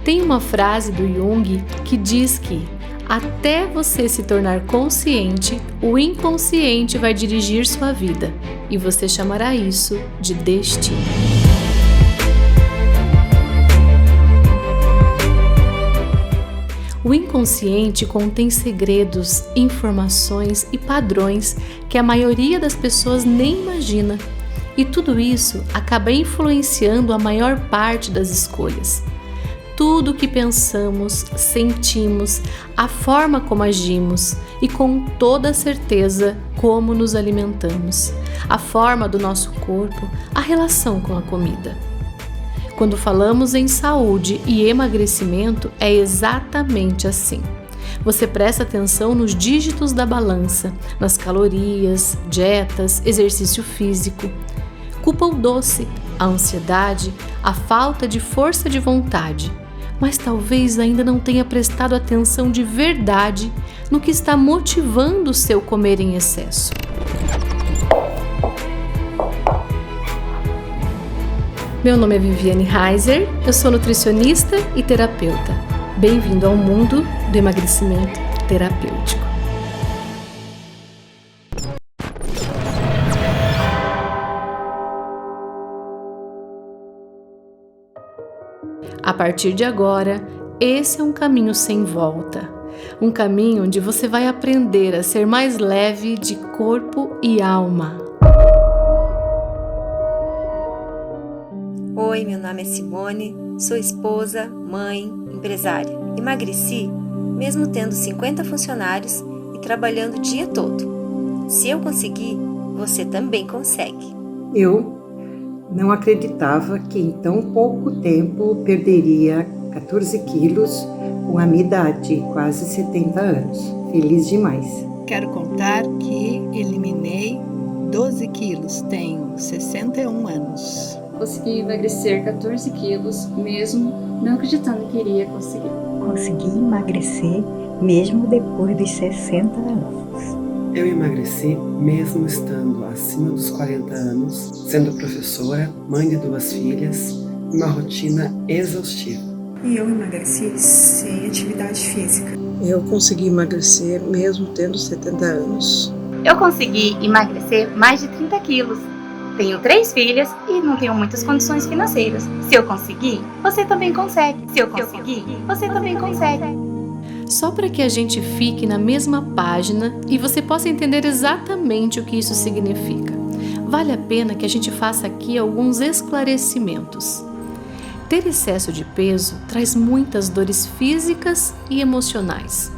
Tem uma frase do Jung que diz que até você se tornar consciente, o inconsciente vai dirigir sua vida e você chamará isso de destino. O inconsciente contém segredos, informações e padrões que a maioria das pessoas nem imagina. E tudo isso acaba influenciando a maior parte das escolhas. Tudo o que pensamos, sentimos, a forma como agimos e com toda certeza como nos alimentamos, a forma do nosso corpo, a relação com a comida. Quando falamos em saúde e emagrecimento, é exatamente assim. Você presta atenção nos dígitos da balança, nas calorias, dietas, exercício físico. Culpa o doce, a ansiedade, a falta de força de vontade, mas talvez ainda não tenha prestado atenção de verdade no que está motivando o seu comer em excesso. Meu nome é Viviane Heiser, eu sou nutricionista e terapeuta. Bem-vindo ao mundo do emagrecimento terapêutico. A partir de agora, esse é um caminho sem volta. Um caminho onde você vai aprender a ser mais leve de corpo e alma. Oi, meu nome é Simone, sou esposa, mãe, empresária. Emagreci mesmo tendo 50 funcionários e trabalhando o dia todo. Se eu conseguir, você também consegue. Eu não acreditava que em tão pouco tempo perderia 14 quilos com a minha idade, quase 70 anos. Feliz demais. Quero contar que eliminei 12 quilos, tenho 61 anos. Consegui emagrecer 14 quilos, mesmo não acreditando que iria conseguir. Consegui emagrecer mesmo depois dos 60 anos. Eu emagreci mesmo estando acima dos 40 anos, sendo professora, mãe de 2 filhas, uma rotina exaustiva. E eu emagreci sem atividade física. Eu consegui emagrecer mesmo tendo 70 anos. Eu consegui emagrecer mais de 30 quilos. Tenho 3 filhas e não tenho muitas condições financeiras. Se eu conseguir, você também consegue. Se eu conseguir, você também consegue. Só para que a gente fique na mesma página e você possa entender exatamente o que isso significa. Vale a pena que a gente faça aqui alguns esclarecimentos. Ter excesso de peso traz muitas dores físicas e emocionais.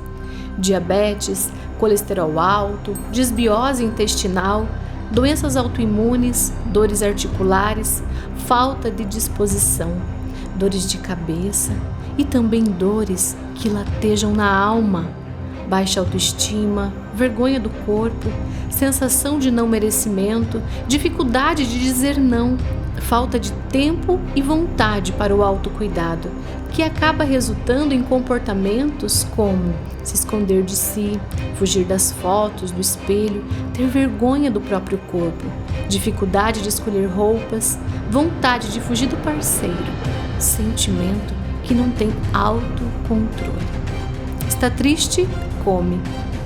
Diabetes, colesterol alto, desbiose intestinal, doenças autoimunes, dores articulares, falta de disposição, dores de cabeça e também dores que latejam na alma, baixa autoestima, vergonha do corpo, sensação de não merecimento, dificuldade de dizer não, falta de tempo e vontade para o autocuidado, que acaba resultando em comportamentos como se esconder de si, fugir das fotos, do espelho, ter vergonha do próprio corpo, dificuldade de escolher roupas, vontade de fugir do parceiro, sentimento que não tem autocontrole. Está triste? Come.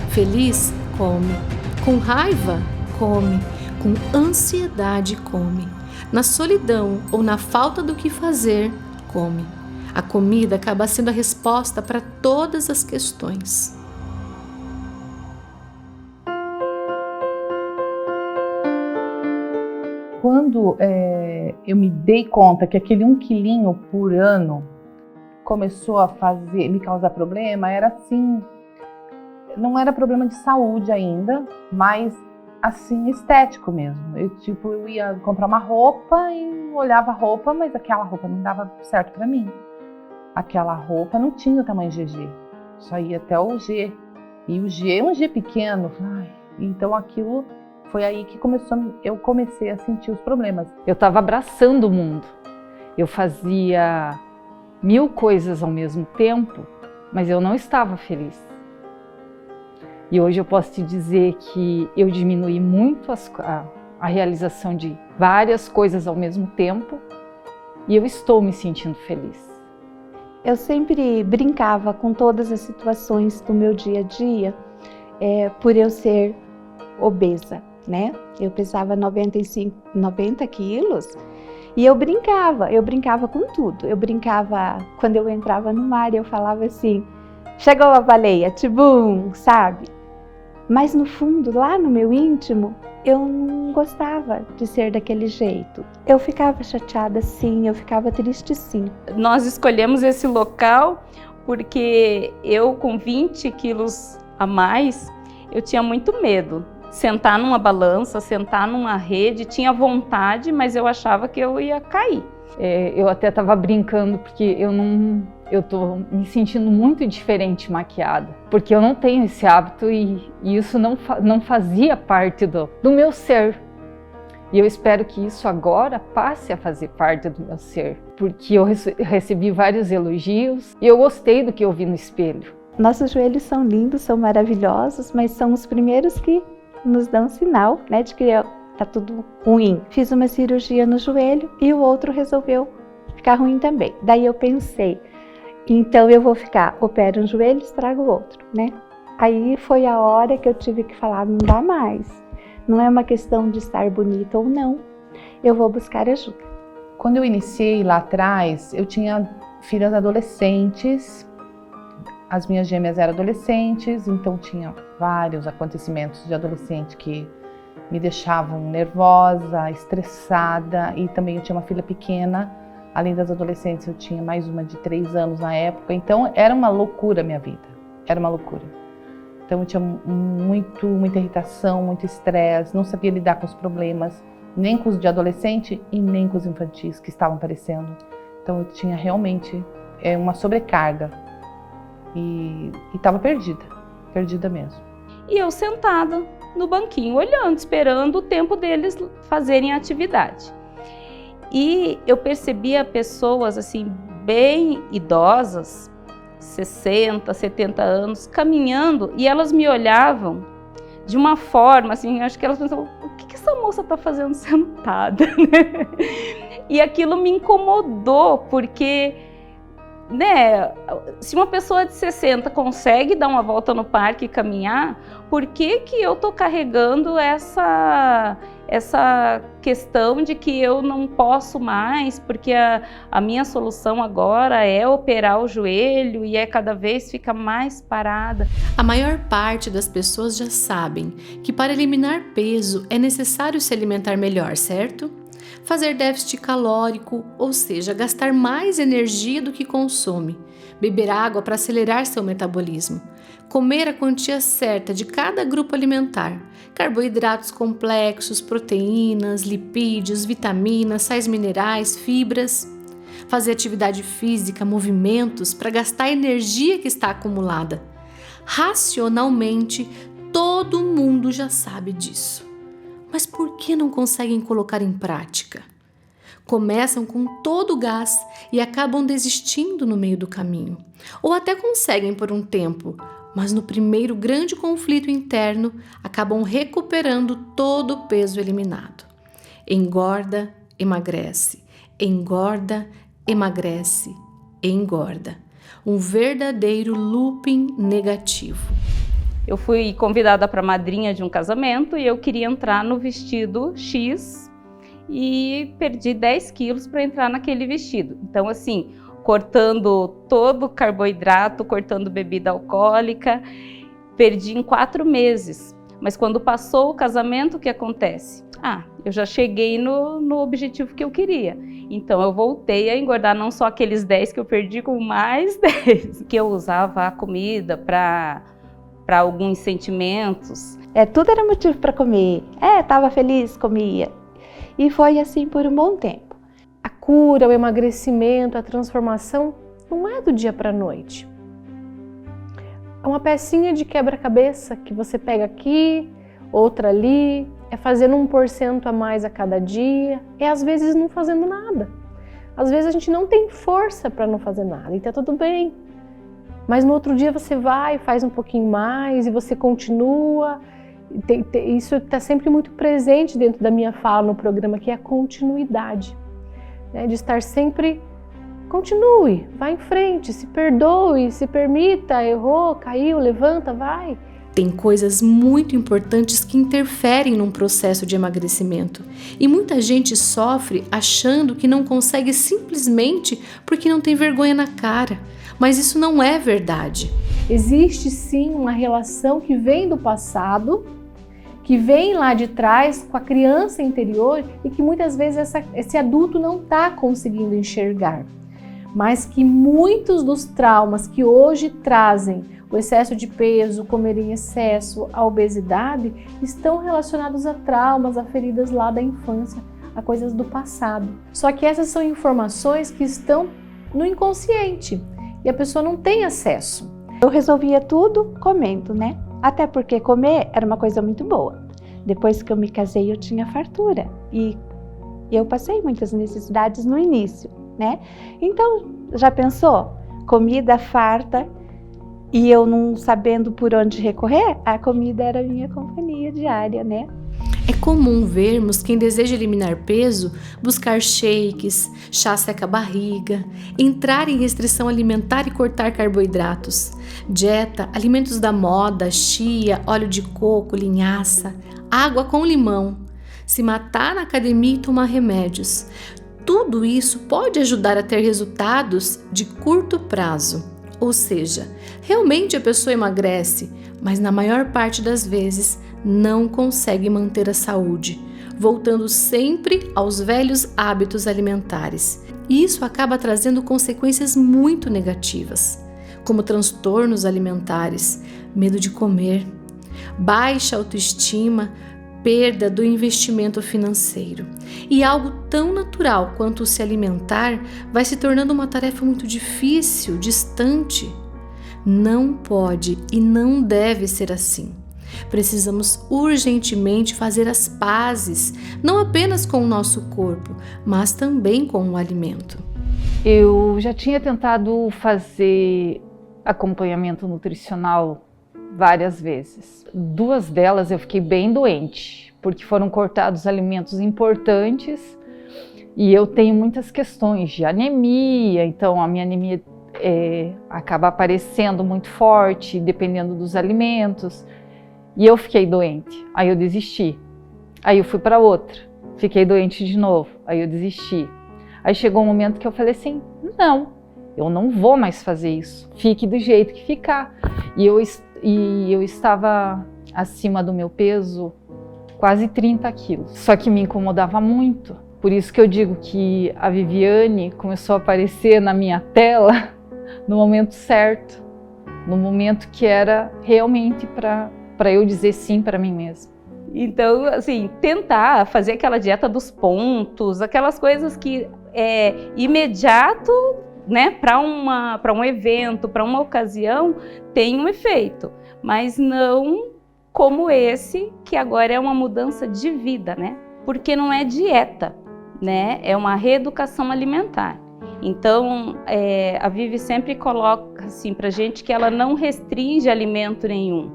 Feliz? Come. Com raiva? Come. Com ansiedade? Come. Na solidão ou na falta do que fazer? Come. A comida acaba sendo a resposta para todas as questões. Quando eu me dei conta que aquele 1 quilinho por ano começou a me causar problema, era assim, não era problema de saúde ainda, mas assim, estético mesmo. Eu ia comprar uma roupa e olhava a roupa, mas aquela roupa não dava certo para mim. Aquela roupa não tinha o tamanho GG, só ia até o G. E o G é um G pequeno. Então aquilo foi aí que eu comecei a sentir os problemas. Eu estava abraçando o mundo. Eu fazia 1000 coisas ao mesmo tempo, mas eu não estava feliz. E hoje eu posso te dizer que eu diminui muito a realização de várias coisas ao mesmo tempo e eu estou me sentindo feliz. Eu sempre brincava com todas as situações do meu dia a dia, por eu ser obesa, né? Eu pesava 90 quilos e eu brincava com tudo. Eu brincava, quando eu entrava no mar, eu falava assim, chegou a baleia, tibum, sabe? Mas no fundo, lá no meu íntimo, eu não gostava de ser daquele jeito. Eu ficava chateada sim, eu ficava triste sim. Nós escolhemos esse local porque eu, com 20 quilos a mais, eu tinha muito medo. Sentar numa balança, sentar numa rede, tinha vontade, mas eu achava que eu ia cair. Eu até estava brincando porque eu tô me sentindo muito diferente maquiada, porque eu não tenho esse hábito e isso não fazia parte do meu ser. E eu espero que isso agora passe a fazer parte do meu ser, porque eu recebi vários elogios e eu gostei do que eu vi no espelho. Nossos joelhos são lindos, são maravilhosos, mas são os primeiros que nos dão sinal, né, de que tá tudo ruim. Fiz uma cirurgia no joelho e o outro resolveu ficar ruim também. Daí eu pensei, então eu vou opero um joelho e estrago o outro, né? Aí foi a hora que eu tive que falar, não dá mais. Não é uma questão de estar bonita ou não, eu vou buscar ajuda. Quando eu iniciei lá atrás, eu tinha filhas adolescentes, as minhas gêmeas eram adolescentes, então tinha vários acontecimentos de adolescente que me deixavam nervosa, estressada, e também eu tinha uma filha pequena, além das adolescentes eu tinha mais uma de 3 anos na época, então era uma loucura a minha vida, era uma loucura. Então eu tinha muita irritação, muito estresse, não sabia lidar com os problemas, nem com os de adolescente e nem com os infantis que estavam aparecendo. Então eu tinha realmente uma sobrecarga e estava perdida mesmo. E eu sentada no banquinho, olhando, esperando o tempo deles fazerem a atividade. E eu percebia pessoas assim, bem idosas, 60, 70 anos, caminhando, e elas me olhavam de uma forma, assim, acho que elas pensavam, o que essa moça está fazendo sentada? E aquilo me incomodou, porque, né, se uma pessoa de 60 consegue dar uma volta no parque e caminhar, por que eu tô carregando essa questão de que eu não posso mais, porque a minha solução agora é operar o joelho e cada vez fica mais parada? A maior parte das pessoas já sabem que para eliminar peso é necessário se alimentar melhor, certo? Fazer déficit calórico, ou seja, gastar mais energia do que consome, beber água para acelerar seu metabolismo, comer a quantia certa de cada grupo alimentar, carboidratos complexos, proteínas, lipídios, vitaminas, sais minerais, fibras, fazer atividade física, movimentos para gastar a energia que está acumulada. Racionalmente, todo mundo já sabe disso. Mas por que não conseguem colocar em prática? Começam com todo o gás e acabam desistindo no meio do caminho. Ou até conseguem por um tempo, mas no primeiro grande conflito interno acabam recuperando todo o peso eliminado. Engorda, emagrece. Engorda, emagrece. Engorda. Um verdadeiro looping negativo. Eu fui convidada para madrinha de um casamento e eu queria entrar no vestido X e perdi 10 quilos para entrar naquele vestido. Então, assim, cortando todo o carboidrato, cortando bebida alcoólica, perdi em 4 meses. Mas quando passou o casamento, o que acontece? Eu já cheguei no objetivo que eu queria. Então eu voltei a engordar não só aqueles 10 que eu perdi, como mais 10. Que eu usava a comida para alguns sentimentos. Tudo era motivo para comer. Estava feliz, comia. E foi assim por um bom tempo. A cura, o emagrecimento, a transformação não é do dia para a noite. É uma pecinha de quebra-cabeça que você pega aqui, outra ali, é fazendo 1% a mais a cada dia, às vezes não fazendo nada. Às vezes a gente não tem força para não fazer nada e tá tudo bem. Mas no outro dia você vai, faz um pouquinho mais e você continua. Isso está sempre muito presente dentro da minha fala no programa, que é a continuidade, né? De estar sempre continue, vá em frente, se perdoe, se permita, errou, caiu, levanta, vai. Tem coisas muito importantes que interferem num processo de emagrecimento e muita gente sofre achando que não consegue simplesmente porque não tem vergonha na cara, mas isso não é verdade. Existe sim uma relação que vem do passado, que vem lá de trás com a criança interior e que muitas vezes esse adulto não está conseguindo enxergar, mas que muitos dos traumas que hoje trazem o excesso de peso, comer em excesso, a obesidade, estão relacionados a traumas, a feridas lá da infância, a coisas do passado. Só que essas são informações que estão no inconsciente e a pessoa não tem acesso. Eu resolvia tudo comendo, né? Até porque comer era uma coisa muito boa. Depois que eu me casei, eu tinha fartura e eu passei muitas necessidades no início, né? Então, já pensou? Comida farta e eu não sabendo por onde recorrer? A comida era a minha companhia diária, né? É comum vermos quem deseja eliminar peso buscar shakes, chá seca-barriga, entrar em restrição alimentar e cortar carboidratos, dieta, alimentos da moda, chia, óleo de coco, linhaça, água com limão, se matar na academia e tomar remédios. Tudo isso pode ajudar a ter resultados de curto prazo. Ou seja, realmente a pessoa emagrece, mas na maior parte das vezes não consegue manter a saúde, voltando sempre aos velhos hábitos alimentares. E isso acaba trazendo consequências muito negativas, como transtornos alimentares, medo de comer, baixa autoestima, perda do investimento financeiro. E algo tão natural quanto se alimentar vai se tornando uma tarefa muito difícil, distante. Não pode e não deve ser assim. Precisamos urgentemente fazer as pazes, não apenas com o nosso corpo, mas também com o alimento. Eu já tinha tentado fazer acompanhamento nutricional várias vezes. 2 delas eu fiquei bem doente, porque foram cortados alimentos importantes e eu tenho muitas questões de anemia, então a minha anemia acaba aparecendo muito forte, dependendo dos alimentos, e eu fiquei doente, aí eu desisti. Aí eu fui para outra, fiquei doente de novo, aí eu desisti. Aí chegou um momento que eu falei assim, não, eu não vou mais fazer isso, fique do jeito que ficar. E eu estava acima do meu peso quase 30 quilos, só que me incomodava muito. Por isso que eu digo que a Viviane começou a aparecer na minha tela no momento certo, no momento que era realmente para eu dizer sim para mim mesma. Então, assim, tentar fazer aquela dieta dos pontos, aquelas coisas que é imediato, né, para um evento, para uma ocasião, tem um efeito, mas não como esse, que agora é uma mudança de vida, né? Porque não é dieta, né? É uma reeducação alimentar. Então, a Vivi sempre coloca assim pra gente que ela não restringe alimento nenhum.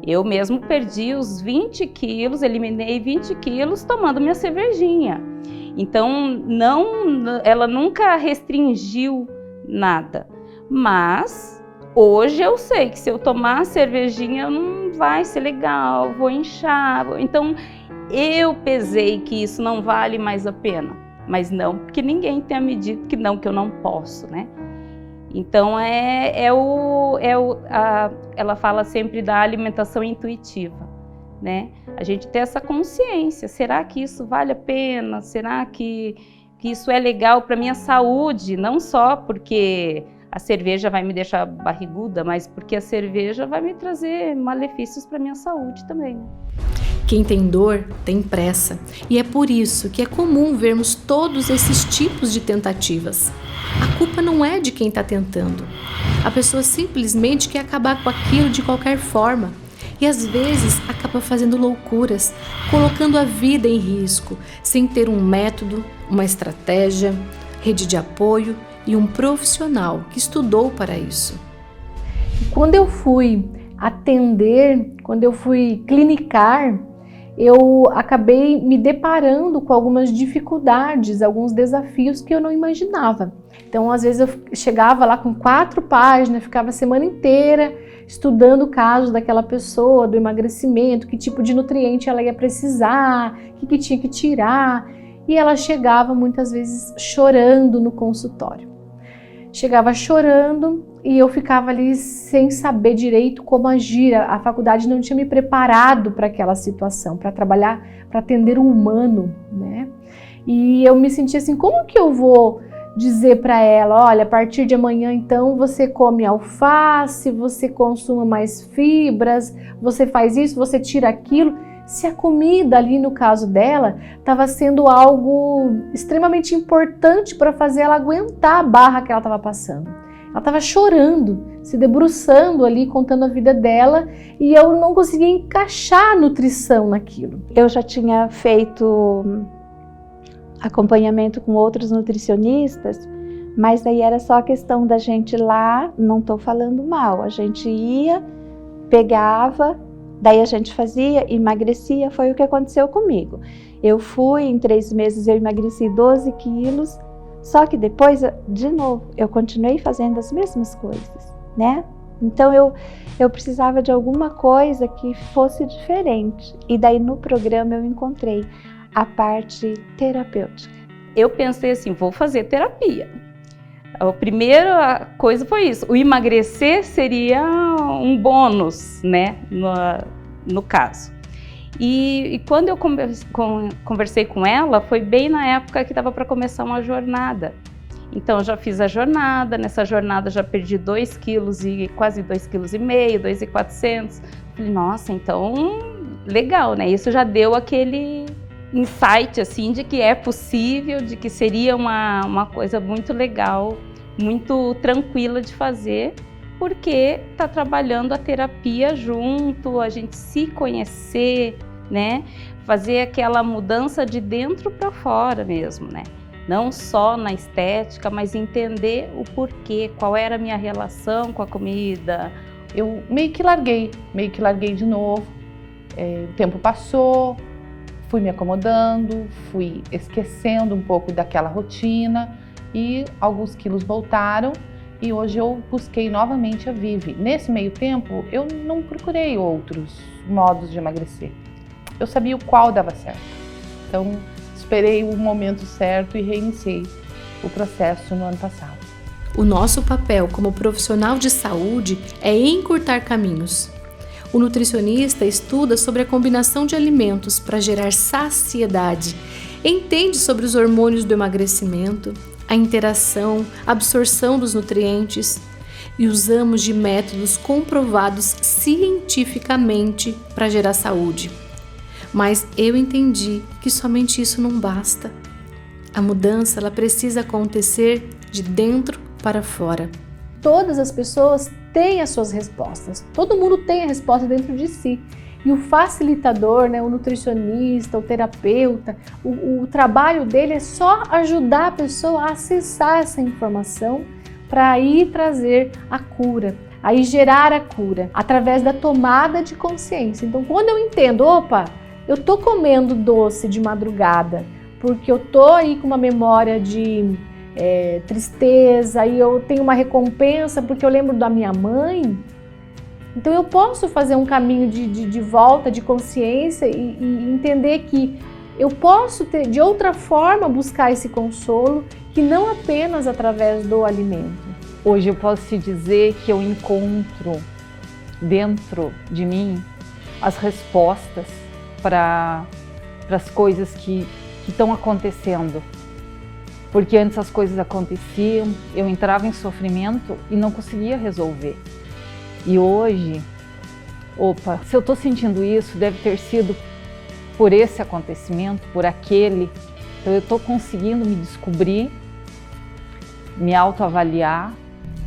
Eu mesmo perdi os 20 quilos, eliminei 20 quilos tomando minha cervejinha. Então, ela nunca restringiu nada. Mas, hoje eu sei que se eu tomar cervejinha não vai ser legal, vou inchar. Então, eu pesei que isso não vale mais a pena. Mas não porque ninguém tenha me dito que eu não posso, né? Então, ela fala sempre da alimentação intuitiva, né? A gente ter essa consciência, será que isso vale a pena? Será que isso é legal para minha saúde? Não só porque a cerveja vai me deixar barriguda, mas porque a cerveja vai me trazer malefícios para minha saúde também, né? Quem tem dor tem pressa, e é por isso que é comum vermos todos esses tipos de tentativas. A culpa não é de quem está tentando. A pessoa simplesmente quer acabar com aquilo de qualquer forma e às vezes acaba fazendo loucuras, colocando a vida em risco, sem ter um método, uma estratégia, rede de apoio e um profissional que estudou para isso. Quando eu fui atender, quando eu fui clinicar, eu acabei me deparando com algumas dificuldades, alguns desafios que eu não imaginava. Então, às vezes eu chegava lá com 4 páginas, ficava a semana inteira estudando o caso daquela pessoa, do emagrecimento, que tipo de nutriente ela ia precisar, o que tinha que tirar. E ela chegava muitas vezes chorando no consultório. Chegava chorando e eu ficava ali sem saber direito como agir. A faculdade não tinha me preparado para aquela situação, para trabalhar, para atender o humano, né? E eu me sentia assim, como que eu vou dizer para ela, olha, a partir de amanhã então você come alface, você consuma mais fibras, você faz isso, você tira aquilo, se a comida ali no caso dela estava sendo algo extremamente importante para fazer ela aguentar a barra que ela estava passando. Ela estava chorando, se debruçando ali, contando a vida dela, e eu não conseguia encaixar a nutrição naquilo. Eu já tinha feito acompanhamento com outros nutricionistas, mas daí era só a questão da gente ir lá, não estou falando mal, a gente ia, pegava, daí a gente fazia, emagrecia, foi o que aconteceu comigo. Eu fui, em 3 meses eu emagreci 12 quilos, só que depois, de novo, eu continuei fazendo as mesmas coisas, né? Então eu precisava de alguma coisa que fosse diferente, e daí no programa eu encontrei a parte terapêutica. Eu pensei assim, vou fazer terapia. A primeira coisa foi isso, o emagrecer seria um bônus, né, no caso. E quando eu conversei com ela, foi bem na época que estava para começar uma jornada. Então, já fiz a jornada, nessa jornada já perdi 2 quilos e quase 2,5 quilos, 2,400. Falei, nossa, então, legal, né? Isso já deu aquele insight, assim, de que é possível, de que seria uma coisa muito legal, muito tranquila de fazer, porque está trabalhando a terapia junto, a gente se conhecer, né? Fazer aquela mudança de dentro para fora mesmo, né? Não só na estética, mas entender o porquê, qual era a minha relação com a comida. Eu meio que larguei de novo, o tempo passou, fui me acomodando, fui esquecendo um pouco daquela rotina e alguns quilos voltaram e hoje eu busquei novamente a Vive. Nesse meio tempo, eu não procurei outros modos de emagrecer. Eu sabia o qual dava certo. Então, esperei o momento certo e reiniciei o processo no ano passado. O nosso papel como profissional de saúde é encurtar caminhos. O nutricionista estuda sobre a combinação de alimentos para gerar saciedade, entende sobre os hormônios do emagrecimento, a interação, absorção dos nutrientes e usamos de métodos comprovados cientificamente para gerar saúde. Mas eu entendi que somente isso não basta. A mudança ela precisa acontecer de dentro para fora. Todas as pessoas têm as suas respostas. Todo mundo tem a resposta dentro de si. E o facilitador, né, o nutricionista, o terapeuta, o trabalho dele é só ajudar a pessoa a acessar essa informação para aí trazer a cura, aí gerar a cura através da tomada de consciência. Então, quando eu entendo, opa, eu tô comendo doce de madrugada porque eu tô aí com uma memória de tristeza e eu tenho uma recompensa porque eu lembro da minha mãe, então eu posso fazer um caminho de volta, de consciência e entender que eu posso de outra forma buscar esse consolo que não apenas através do alimento. Hoje eu posso te dizer que eu encontro dentro de mim as respostas para as coisas que estão acontecendo. Porque antes as coisas aconteciam, eu entrava em sofrimento e não conseguia resolver. E hoje, se eu estou sentindo isso, deve ter sido por esse acontecimento, por aquele. Então eu estou conseguindo me descobrir, me autoavaliar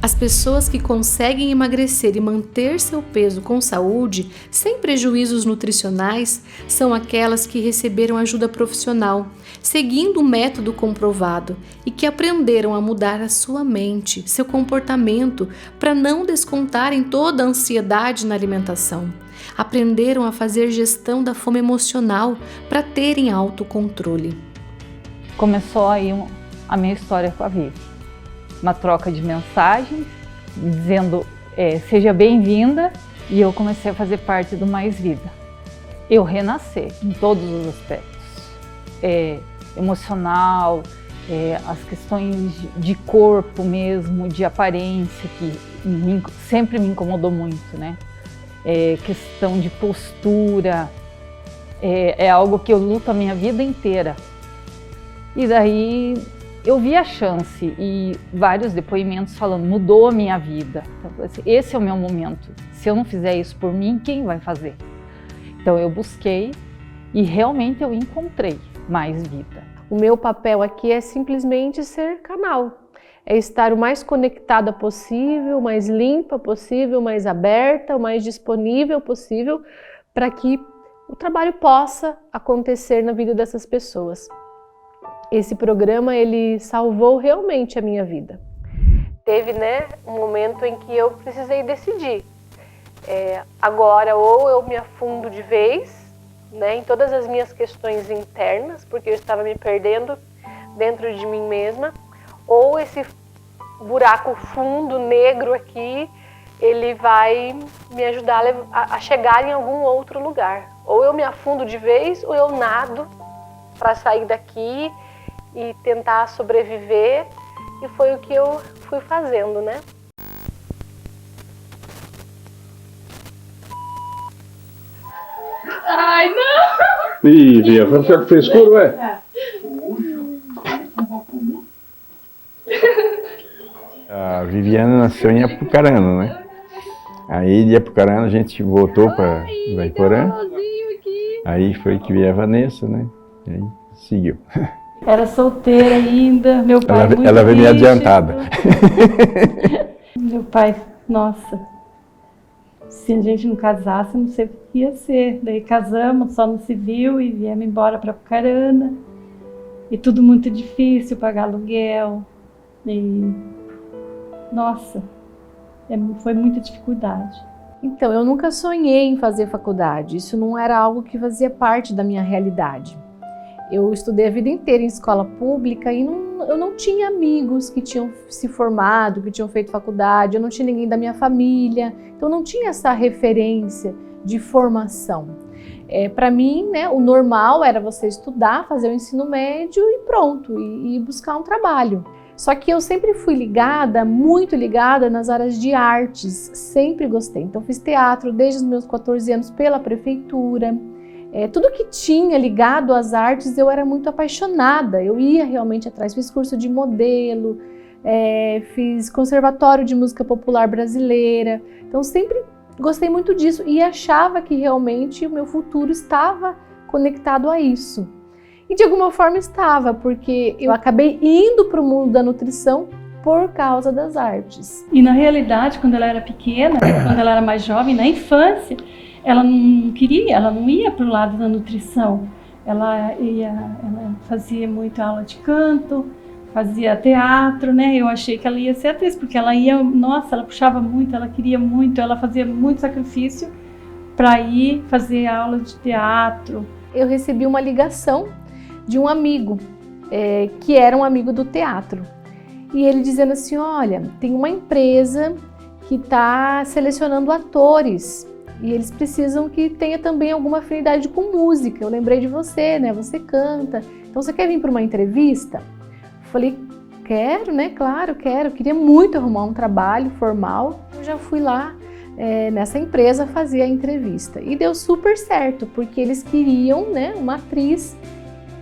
As pessoas que conseguem emagrecer e manter seu peso com saúde, sem prejuízos nutricionais, são aquelas que receberam ajuda profissional, seguindo um método comprovado e que aprenderam a mudar a sua mente, seu comportamento, para não descontarem toda a ansiedade na alimentação. Aprenderam a fazer gestão da fome emocional para terem autocontrole. Começou aí a minha história com a Vivi. Uma troca de mensagens, dizendo seja bem-vinda, e eu comecei a fazer parte do Mais Vida. Eu renasci em todos os aspectos, emocional, as questões de corpo mesmo, de aparência, que sempre me incomodou muito, né? Questão de postura, é algo que eu luto a minha vida inteira. E daí eu vi a chance e vários depoimentos falando, mudou a minha vida. Então, esse é o meu momento. Se eu não fizer isso por mim, quem vai fazer? Então eu busquei e realmente eu encontrei Mais Vida. O meu papel aqui é simplesmente ser canal. É estar o mais conectada possível, o mais limpa possível, o mais aberta, o mais disponível possível para que o trabalho possa acontecer na vida dessas pessoas. Esse programa, ele salvou realmente a minha vida. Teve, um momento em que eu precisei decidir. Agora, ou eu me afundo de vez, em todas as minhas questões internas, porque eu estava me perdendo dentro de mim mesma, ou esse buraco fundo, negro aqui, ele vai me ajudar a chegar em algum outro lugar. Ou eu me afundo de vez, ou eu nado para sair daqui e tentar sobreviver, e foi o que eu fui fazendo, Ai, não! Ih, Via, vai ficar com frescura, ué? A Viviana nasceu em Apucarana, né? Aí de Apucarana a gente voltou para Ivaiporã. Aí foi que veio a Vanessa, né? E aí seguiu. Era solteira ainda, meu pai ela veio meio adiantada. Meu pai, nossa, se a gente não casasse, não sei o que ia ser. Daí casamos só no civil e viemos embora para Apucarana. E tudo muito difícil, pagar aluguel. E, nossa, foi muita dificuldade. Então, eu nunca sonhei em fazer faculdade. Isso não era algo que fazia parte da minha realidade. Eu estudei a vida inteira em escola pública e eu não tinha amigos que tinham se formado, que tinham feito faculdade, eu não tinha ninguém da minha família, então não tinha essa referência de formação. Para mim, o normal era você estudar, fazer o ensino médio e pronto, e buscar um trabalho. Só que eu sempre fui muito ligada nas áreas de artes, sempre gostei. Então fiz teatro desde os meus 14 anos pela prefeitura. Tudo que tinha ligado às artes eu era muito apaixonada, eu ia realmente atrás, fiz curso de modelo, fiz conservatório de música popular brasileira, então sempre gostei muito disso e achava que realmente o meu futuro estava conectado a isso. E de alguma forma estava, porque eu acabei indo para o mundo da nutrição por causa das artes. E na realidade, quando ela era pequena, quando ela era mais jovem, na infância, ela não queria, ela não ia para o lado da nutrição. Ela fazia muita aula de canto, fazia teatro, Eu achei que ela ia ser atriz, porque ela ela puxava muito, ela queria muito, ela fazia muito sacrifício para ir fazer aula de teatro. Eu recebi uma ligação de um amigo, que era um amigo do teatro. E ele dizendo assim, olha, tem uma empresa que está selecionando atores e eles precisam que tenha também alguma afinidade com música. Eu lembrei de você, Você canta. Então você quer vir para uma entrevista? Eu falei, quero, Claro, quero. Eu queria muito arrumar um trabalho formal. Eu já fui lá nessa empresa fazer a entrevista. E deu super certo, porque eles queriam, uma atriz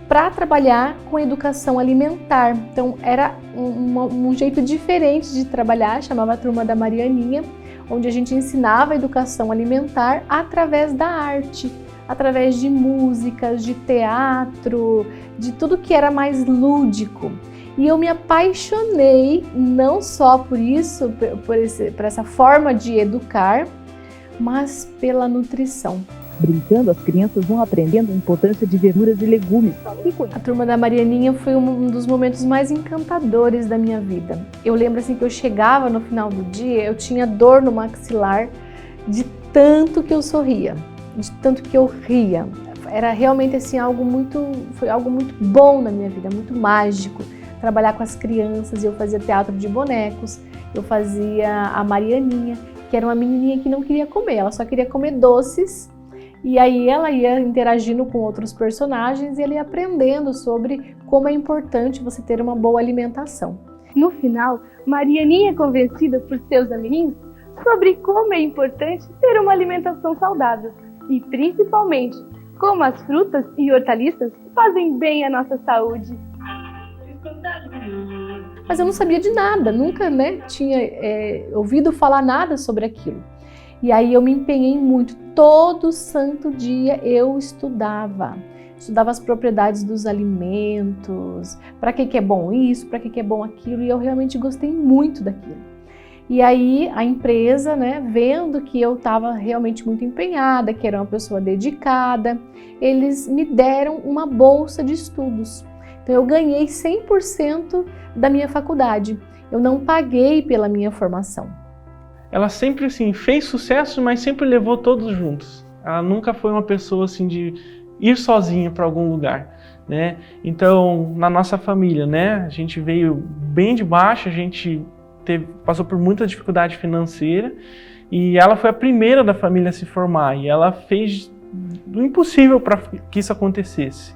para trabalhar com educação alimentar. Então era um jeito diferente de trabalhar, chamava a Turma da Marianinha, onde a gente ensinava a educação alimentar através da arte, através de músicas, de teatro, de tudo que era mais lúdico. E eu me apaixonei não só por isso, por essa forma de educar, mas pela nutrição. Brincando, as crianças vão aprendendo a importância de verduras e legumes. A turma da Marianinha foi um dos momentos mais encantadores da minha vida. Eu lembro assim que eu chegava no final do dia, eu tinha dor no maxilar de tanto que eu sorria, de tanto que eu ria. Era realmente assim foi algo muito bom na minha vida, muito mágico. Trabalhar com as crianças, eu fazia teatro de bonecos, eu fazia a Marianinha, que era uma menininha que não queria comer, ela só queria comer doces. E aí ela ia interagindo com outros personagens e ela ia aprendendo sobre como é importante você ter uma boa alimentação. No final, Marianinha é convencida por seus amiguinhos sobre como é importante ter uma alimentação saudável e, principalmente, como as frutas e hortaliças fazem bem à nossa saúde. Mas eu não sabia de nada, nunca tinha ouvido falar nada sobre aquilo. E aí eu me empenhei muito, todo santo dia eu estudava as propriedades dos alimentos, para que é bom isso, para que é bom aquilo, e eu realmente gostei muito daquilo. E aí a empresa, vendo que eu estava realmente muito empenhada, que era uma pessoa dedicada, eles me deram uma bolsa de estudos. Então eu ganhei 100% da minha faculdade, eu não paguei pela minha formação. Ela sempre assim, fez sucesso, mas sempre levou todos juntos. Ela nunca foi uma pessoa assim, de ir sozinha para algum lugar. Né? Então, na nossa família, a gente veio bem de baixo, a gente passou por muita dificuldade financeira e ela foi a primeira da família a se formar e ela fez o impossível para que isso acontecesse.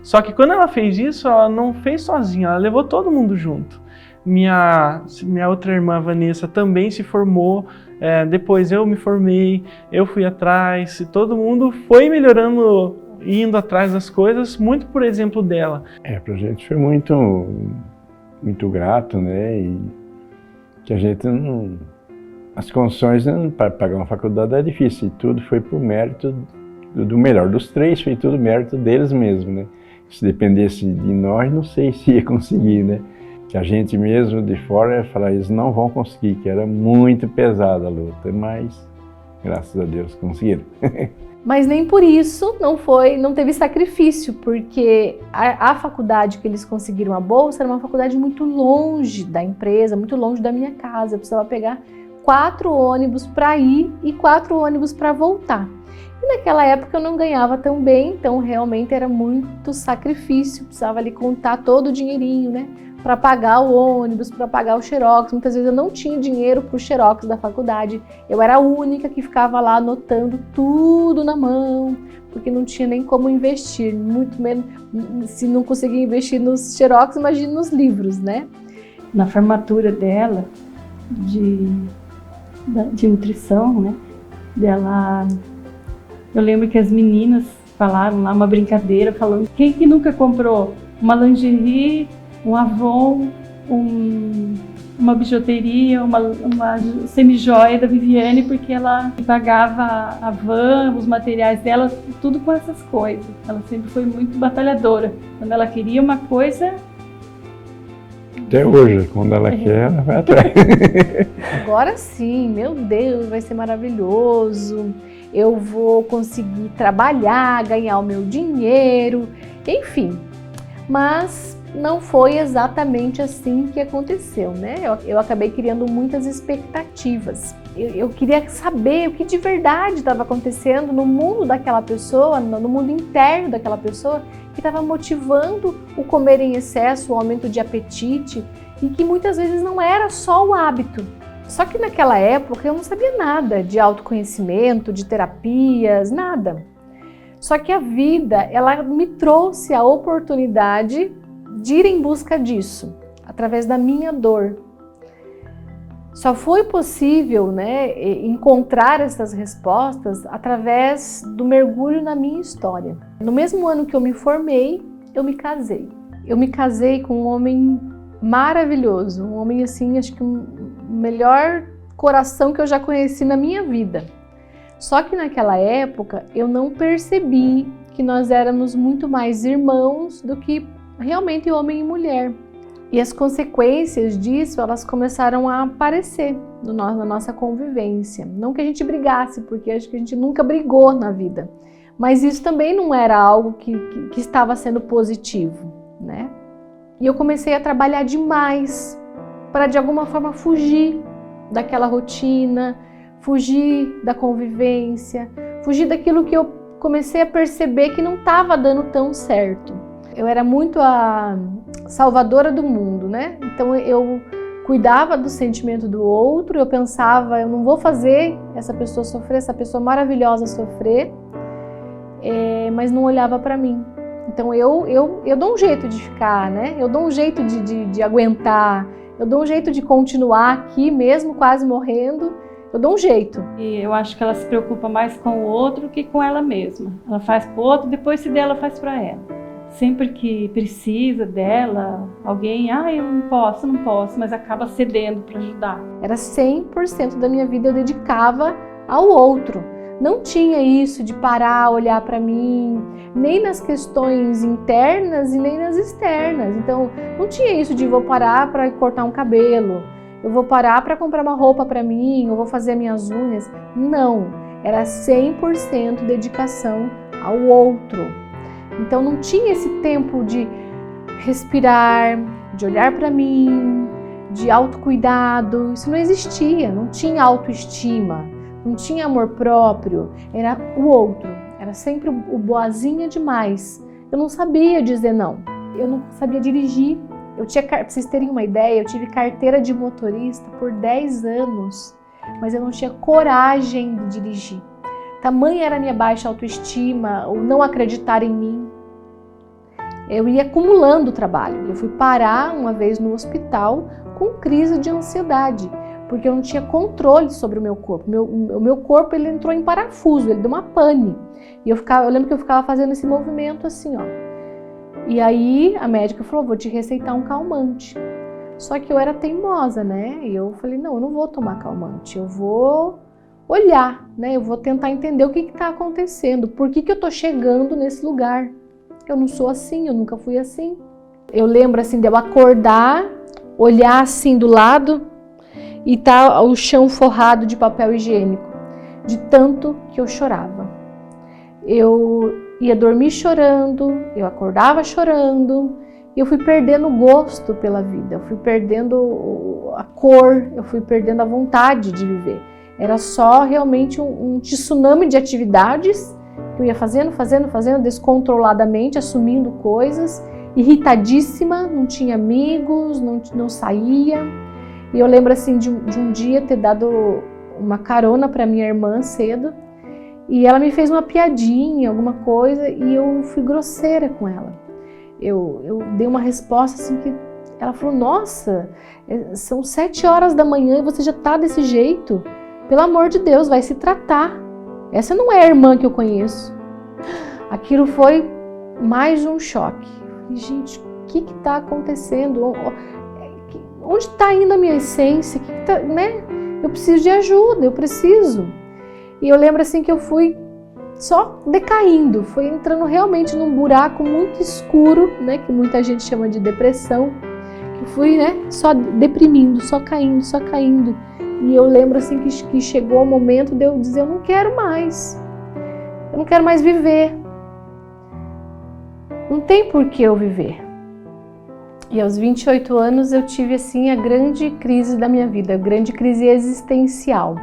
Só que quando ela fez isso, ela não fez sozinha, ela levou todo mundo junto. Minha outra irmã, Vanessa, também se formou, depois eu me formei, eu fui atrás, e todo mundo foi melhorando, indo atrás das coisas, muito por exemplo dela. Pra gente foi muito grato, e que a gente não... As condições para pagar uma faculdade é difícil, e tudo foi por mérito do melhor dos três, foi tudo mérito deles mesmo, Se dependesse de nós, não sei se ia conseguir, Que a gente mesmo de fora ia falar, eles não vão conseguir, que era muito pesada a luta, mas graças a Deus conseguiram. Mas nem por isso não teve sacrifício, porque a faculdade que eles conseguiram a bolsa era uma faculdade muito longe da empresa, muito longe da minha casa. Eu precisava pegar 4 ônibus para ir e 4 ônibus para voltar. E naquela época eu não ganhava tão bem, então realmente era muito sacrifício, precisava ali contar todo o dinheirinho, para pagar o ônibus, para pagar o xerox. Muitas vezes eu não tinha dinheiro para o xerox da faculdade. Eu era a única que ficava lá anotando tudo na mão, porque não tinha nem como investir, muito menos se não conseguia investir nos xerox, imagine nos livros, Na formatura dela, de nutrição, dela, eu lembro que as meninas falaram lá, uma brincadeira, falando, quem que nunca comprou uma lingerie, um Avon, uma bijuteria, uma semi-joia da Viviane, porque ela pagava a van, os materiais dela, tudo com essas coisas. Ela sempre foi muito batalhadora. Quando ela queria uma coisa... Até hoje, quando ela quer, ela vai atrás. Agora sim, meu Deus, vai ser maravilhoso. Eu vou conseguir trabalhar, ganhar o meu dinheiro, enfim. Mas não foi exatamente assim que aconteceu, Eu acabei criando muitas expectativas. Eu queria saber o que de verdade estava acontecendo no mundo daquela pessoa, no mundo interno daquela pessoa, que estava motivando o comer em excesso, o aumento de apetite, e que muitas vezes não era só o hábito. Só que naquela época eu não sabia nada de autoconhecimento, de terapias, nada. Só que a vida, ela me trouxe a oportunidade de ir em busca disso, através da minha dor. Só foi possível, encontrar essas respostas através do mergulho na minha história. No mesmo ano que eu me formei, eu me casei. Eu me casei com um homem maravilhoso, um homem assim, acho que o melhor coração que eu já conheci na minha vida. Só que naquela época eu não percebi que nós éramos muito mais irmãos do que realmente homem e mulher. E as consequências disso, elas começaram a aparecer na nossa convivência. Não que a gente brigasse, porque acho que a gente nunca brigou na vida. Mas isso também não era algo que estava sendo positivo, né? E eu comecei a trabalhar demais para, de alguma forma, fugir daquela rotina, fugir da convivência, fugir daquilo que eu comecei a perceber que não estava dando tão certo. Eu era muito a salvadora do mundo, né? Então eu cuidava do sentimento do outro, eu pensava, eu não vou fazer essa pessoa sofrer, essa pessoa maravilhosa sofrer, mas não olhava para mim. Então eu dou um jeito de ficar, né? Eu dou um jeito de aguentar, eu dou um jeito de continuar aqui mesmo quase morrendo, eu dou um jeito. E eu acho que ela se preocupa mais com o outro que com ela mesma. Ela faz pro outro, depois se dela faz para ela. Sempre que precisa dela, alguém, eu não posso, mas acaba cedendo para ajudar. Era 100% da minha vida eu dedicava ao outro. Não tinha isso de parar, olhar para mim, nem nas questões internas e nem nas externas. Então, não tinha isso de vou parar para cortar um cabelo, eu vou parar para comprar uma roupa para mim, eu vou fazer minhas unhas. Não, era 100% dedicação ao outro. Então, não tinha esse tempo de respirar, de olhar para mim, de autocuidado. Isso não existia, não tinha autoestima. Não tinha amor próprio, era o outro, era sempre o boazinha demais. Eu não sabia dizer não, eu não sabia dirigir. Pra vocês terem uma ideia, eu tive carteira de motorista por 10 anos, mas eu não tinha coragem de dirigir. Tamanha era a minha baixa autoestima, o não acreditar em mim. Eu ia acumulando trabalho. Eu fui parar uma vez no hospital com crise de ansiedade, porque eu não tinha controle sobre o meu corpo. O meu corpo ele entrou em parafuso, ele deu uma pane. E eu lembro que eu ficava fazendo esse movimento assim, ó. E aí a médica falou, vou te receitar um calmante. Só que eu era teimosa, né? E eu falei, não, eu não vou tomar calmante, eu vou olhar, né? Eu vou tentar entender o que está acontecendo, por que eu tô chegando nesse lugar. Eu não sou assim, eu nunca fui assim. Eu lembro assim de eu acordar, olhar assim do lado, e tá o chão forrado de papel higiênico, de tanto que eu chorava. Eu ia dormir chorando, eu acordava chorando, e eu fui perdendo o gosto pela vida, eu fui perdendo a cor, eu fui perdendo a vontade de viver. Era só realmente um tsunami de atividades que eu ia fazendo, descontroladamente, assumindo coisas, irritadíssima, não tinha amigos, não saía. E eu lembro assim de um dia ter dado uma carona para minha irmã cedo e ela me fez uma piadinha, alguma coisa, e eu fui grosseira com ela. Eu dei uma resposta assim que ela falou, nossa, são 7 horas da manhã e você já tá desse jeito? Pelo amor de Deus, vai se tratar. Essa não é a irmã que eu conheço. Aquilo foi mais um choque. E, gente, o que está acontecendo? Onde está indo a minha essência? Né? Eu preciso de ajuda, eu preciso. E eu lembro assim que eu fui só decaindo, fui entrando realmente num buraco muito escuro, né? Que muita gente chama de depressão. Que eu fui, né? Só deprimindo, só caindo. E eu lembro assim que chegou o momento de eu dizer, eu não quero mais. Eu não quero mais viver. Não tem por que eu viver. E aos 28 anos eu tive assim a grande crise da minha vida, a grande crise existencial,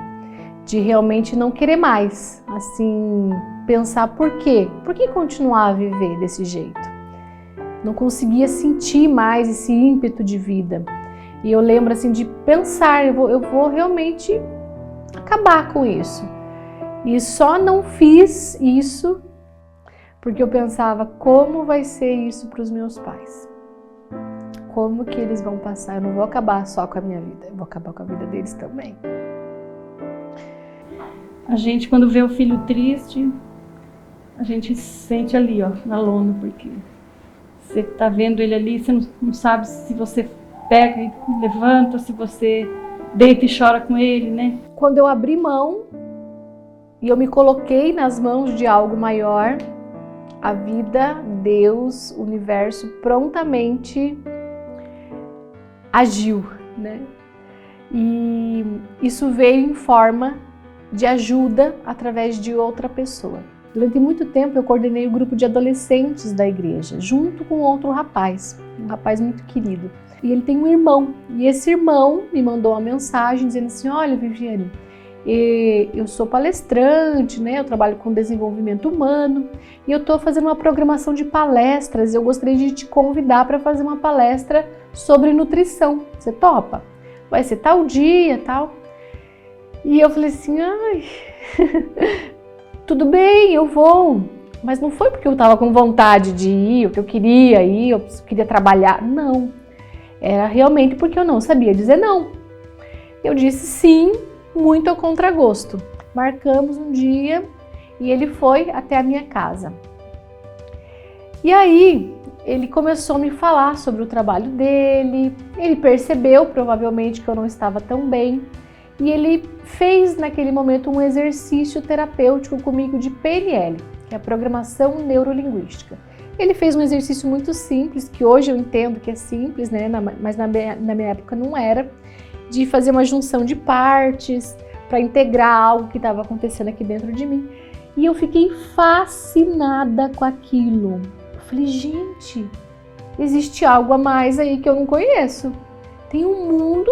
de realmente não querer mais, assim, pensar por quê? Por que continuar a viver desse jeito? Não conseguia sentir mais esse ímpeto de vida. E eu lembro assim de pensar, eu vou realmente acabar com isso. E só não fiz isso porque eu pensava, como vai ser isso para os meus pais? Como que eles vão passar? Eu não vou acabar só com a minha vida, eu vou acabar com a vida deles também. A gente, quando vê o filho triste, a gente se sente ali, ó, na lona, porque você tá vendo ele ali, você não sabe se você pega e levanta, se você deita e chora com ele, né? Quando eu abri mão e eu me coloquei nas mãos de algo maior, a vida, Deus, o universo prontamente agiu, né? E isso veio em forma de ajuda através de outra pessoa. Durante muito tempo eu coordenei o grupo de adolescentes da igreja, junto com outro rapaz, um rapaz muito querido. E ele tem um irmão, e esse irmão me mandou uma mensagem dizendo assim: olha, Viviane, eu sou palestrante, né? Eu trabalho com desenvolvimento humano e eu estou fazendo uma programação de palestras. Eu gostaria de te convidar para fazer uma palestra sobre nutrição. Você topa? Vai ser tal dia, tal. E eu falei assim, ai, tudo bem, eu vou. Mas não foi porque eu estava com vontade de ir, ou que eu queria ir, eu queria trabalhar. Não. Era realmente porque eu não sabia dizer não. Eu disse sim, muito ao contragosto. Marcamos um dia e ele foi até a minha casa. E aí ele começou a me falar sobre o trabalho dele. Ele percebeu provavelmente que eu não estava tão bem. E ele fez naquele momento um exercício terapêutico comigo de PNL, que é a Programação Neurolinguística. Ele fez um exercício muito simples, que hoje eu entendo que é simples, né? Mas na minha época não era, de fazer uma junção de partes para integrar algo que estava acontecendo aqui dentro de mim. E eu fiquei fascinada com aquilo. Eu falei, gente, existe algo a mais aí que eu não conheço. Tem um mundo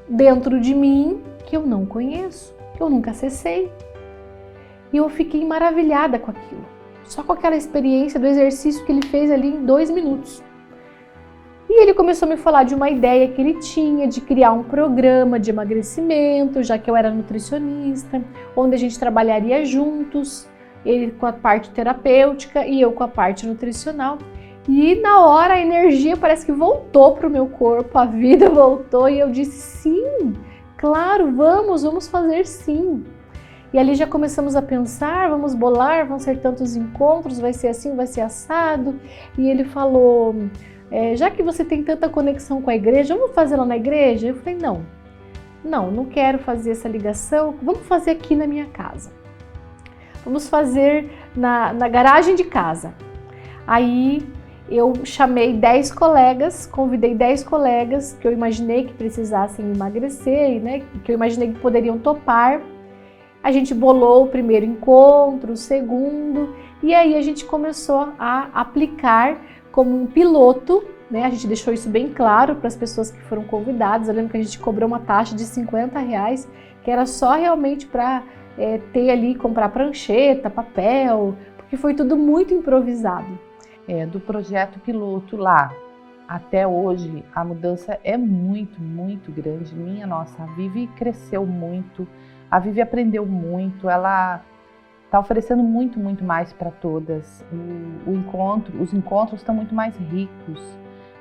dentro de mim que eu não conheço, que eu nunca acessei. E eu fiquei maravilhada com aquilo. Só com aquela experiência do exercício que ele fez ali em 2 minutos. E ele começou a me falar de uma ideia que ele tinha de criar um programa de emagrecimento, já que eu era nutricionista, onde a gente trabalharia juntos, ele com a parte terapêutica e eu com a parte nutricional. E na hora a energia parece que voltou para o meu corpo, a vida voltou e eu disse sim, claro, vamos fazer sim. E ali já começamos a pensar, vamos bolar, vão ser tantos encontros, vai ser assim, vai ser assado. E ele falou, já que você tem tanta conexão com a igreja, vamos fazer lá na igreja? Eu falei, não quero fazer essa ligação, vamos fazer aqui na minha casa. Vamos fazer na garagem de casa. Aí eu chamei 10 colegas, convidei 10 colegas que eu imaginei que precisassem emagrecer, né, que eu imaginei que poderiam topar. A gente bolou o primeiro encontro, o segundo, e aí a gente começou a aplicar como um piloto, né? A gente deixou isso bem claro para as pessoas que foram convidadas. Eu lembro que a gente cobrou uma taxa de R$50, que era só realmente para ter ali, comprar prancheta, papel, porque foi tudo muito improvisado. Do projeto piloto lá até hoje, a mudança é muito, muito grande. A Vivi cresceu muito. A Vivi aprendeu muito, ela está oferecendo muito, muito mais para todas. Os encontros estão muito mais ricos,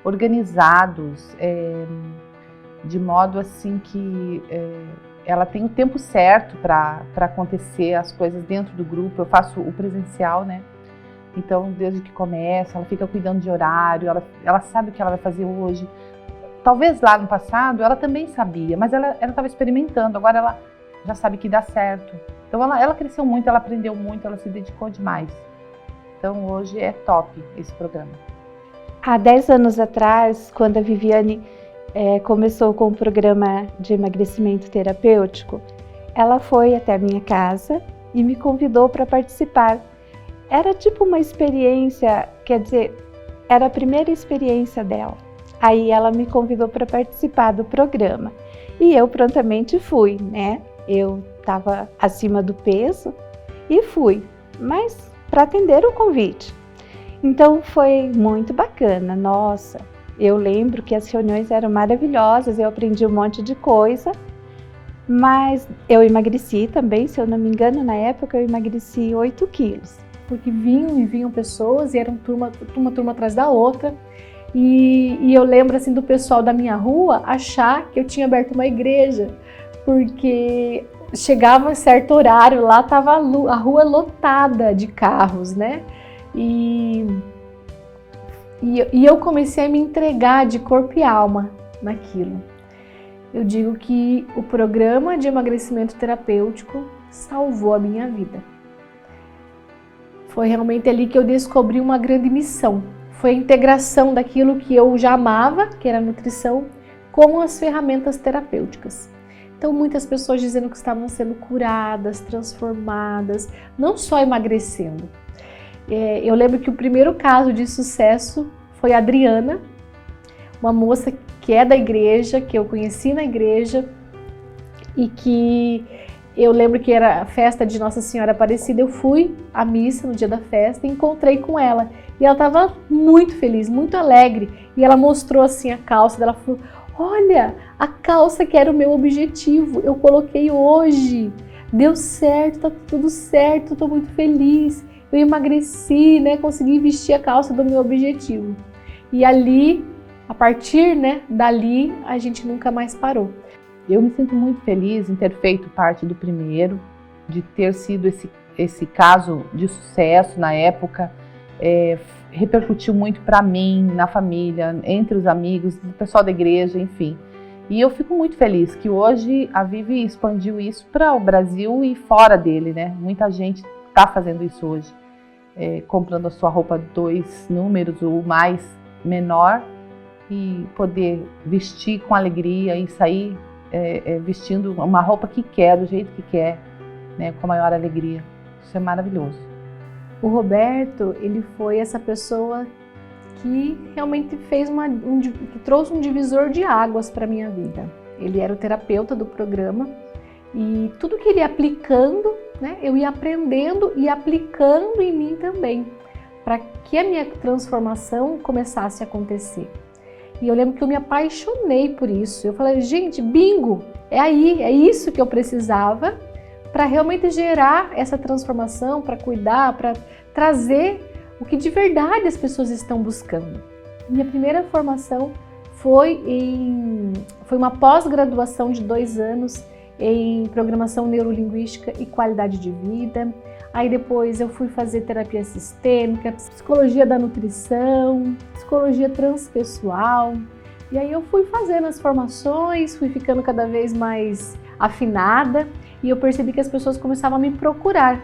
organizados, de modo assim que ela tem o tempo certo para acontecer as coisas dentro do grupo. Eu faço o presencial, né? Então, desde que começa, ela fica cuidando de horário, ela sabe o que ela vai fazer hoje. Talvez lá no passado ela também sabia, mas ela estava experimentando, agora ela já sabe que dá certo. Então ela cresceu muito, ela aprendeu muito, ela se dedicou demais. Então hoje é top esse programa. Há 10 anos atrás, quando a Viviane começou com o programa de emagrecimento terapêutico, ela foi até a minha casa e me convidou para participar. Era tipo uma experiência, quer dizer, era a primeira experiência dela. Aí ela me convidou para participar do programa e eu prontamente fui, né? Eu estava acima do peso e fui, mas para atender o convite. Então foi muito bacana, nossa, eu lembro que as reuniões eram maravilhosas, eu aprendi um monte de coisa, mas eu emagreci também, se eu não me engano, na época eu emagreci 8 quilos. Porque vinham pessoas e eram uma turma atrás da outra. E eu lembro assim do pessoal da minha rua achar que eu tinha aberto uma igreja, porque chegava um certo horário, lá estava a rua lotada de carros, né? E eu comecei a me entregar de corpo e alma naquilo. Eu digo que o programa de emagrecimento terapêutico salvou a minha vida. Foi realmente ali que eu descobri uma grande missão. Foi a integração daquilo que eu já amava, que era a nutrição, com as ferramentas terapêuticas. Então, muitas pessoas dizendo que estavam sendo curadas, transformadas, não só emagrecendo. Eu lembro que o primeiro caso de sucesso foi a Adriana, uma moça que é da igreja, que eu conheci na igreja, e que eu lembro que era a festa de Nossa Senhora Aparecida. Eu fui à missa no dia da festa e encontrei com ela. E ela estava muito feliz, muito alegre. E ela mostrou assim a calça dela, falou: olha, a calça que era o meu objetivo, eu coloquei hoje, deu certo, tá tudo certo, estou muito feliz. Eu emagreci, né, consegui vestir a calça do meu objetivo. E ali, a partir, né, dali, a gente nunca mais parou. Eu me sinto muito feliz em ter feito parte do primeiro, de ter sido esse caso de sucesso na época. Repercutiu muito para mim, na família, entre os amigos, o pessoal da igreja, enfim. E eu fico muito feliz que hoje a Vivi expandiu isso para o Brasil e fora dele, né? Muita gente está fazendo isso hoje, comprando a sua roupa 2 números ou mais menor e poder vestir com alegria e sair vestindo uma roupa que quer, do jeito que quer, né? Com a maior alegria. Isso é maravilhoso. O Roberto, ele foi essa pessoa que realmente fez que trouxe um divisor de águas para a minha vida. Ele era o terapeuta do programa e tudo que ele ia aplicando, né, eu ia aprendendo e aplicando em mim também, para que a minha transformação começasse a acontecer. E eu lembro que eu me apaixonei por isso. Eu falei, gente, bingo, é isso que eu precisava para realmente gerar essa transformação, para cuidar, para trazer o que de verdade as pessoas estão buscando. Minha primeira formação foi uma pós-graduação de 2 anos em programação neurolinguística e qualidade de vida. Aí depois eu fui fazer terapia sistêmica, psicologia da nutrição, psicologia transpessoal. E aí eu fui fazendo as formações, fui ficando cada vez mais afinada e eu percebi que as pessoas começavam a me procurar.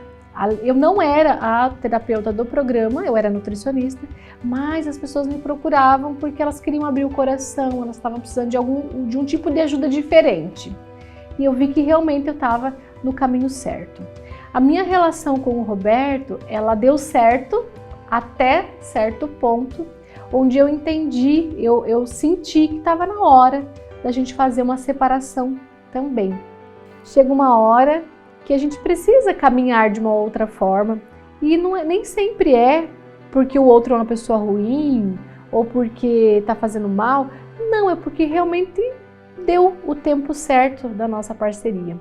Eu não era a terapeuta do programa, eu era nutricionista, mas as pessoas me procuravam porque elas queriam abrir o coração, elas estavam precisando de um tipo de ajuda diferente. E eu vi que realmente eu estava no caminho certo. A minha relação com o Roberto, ela deu certo até certo ponto, onde eu entendi, eu senti que estava na hora da gente fazer uma separação também. Chega uma hora que a gente precisa caminhar de uma outra forma e nem sempre é porque o outro é uma pessoa ruim ou porque está fazendo mal, não, é porque realmente deu o tempo certo da nossa parceria.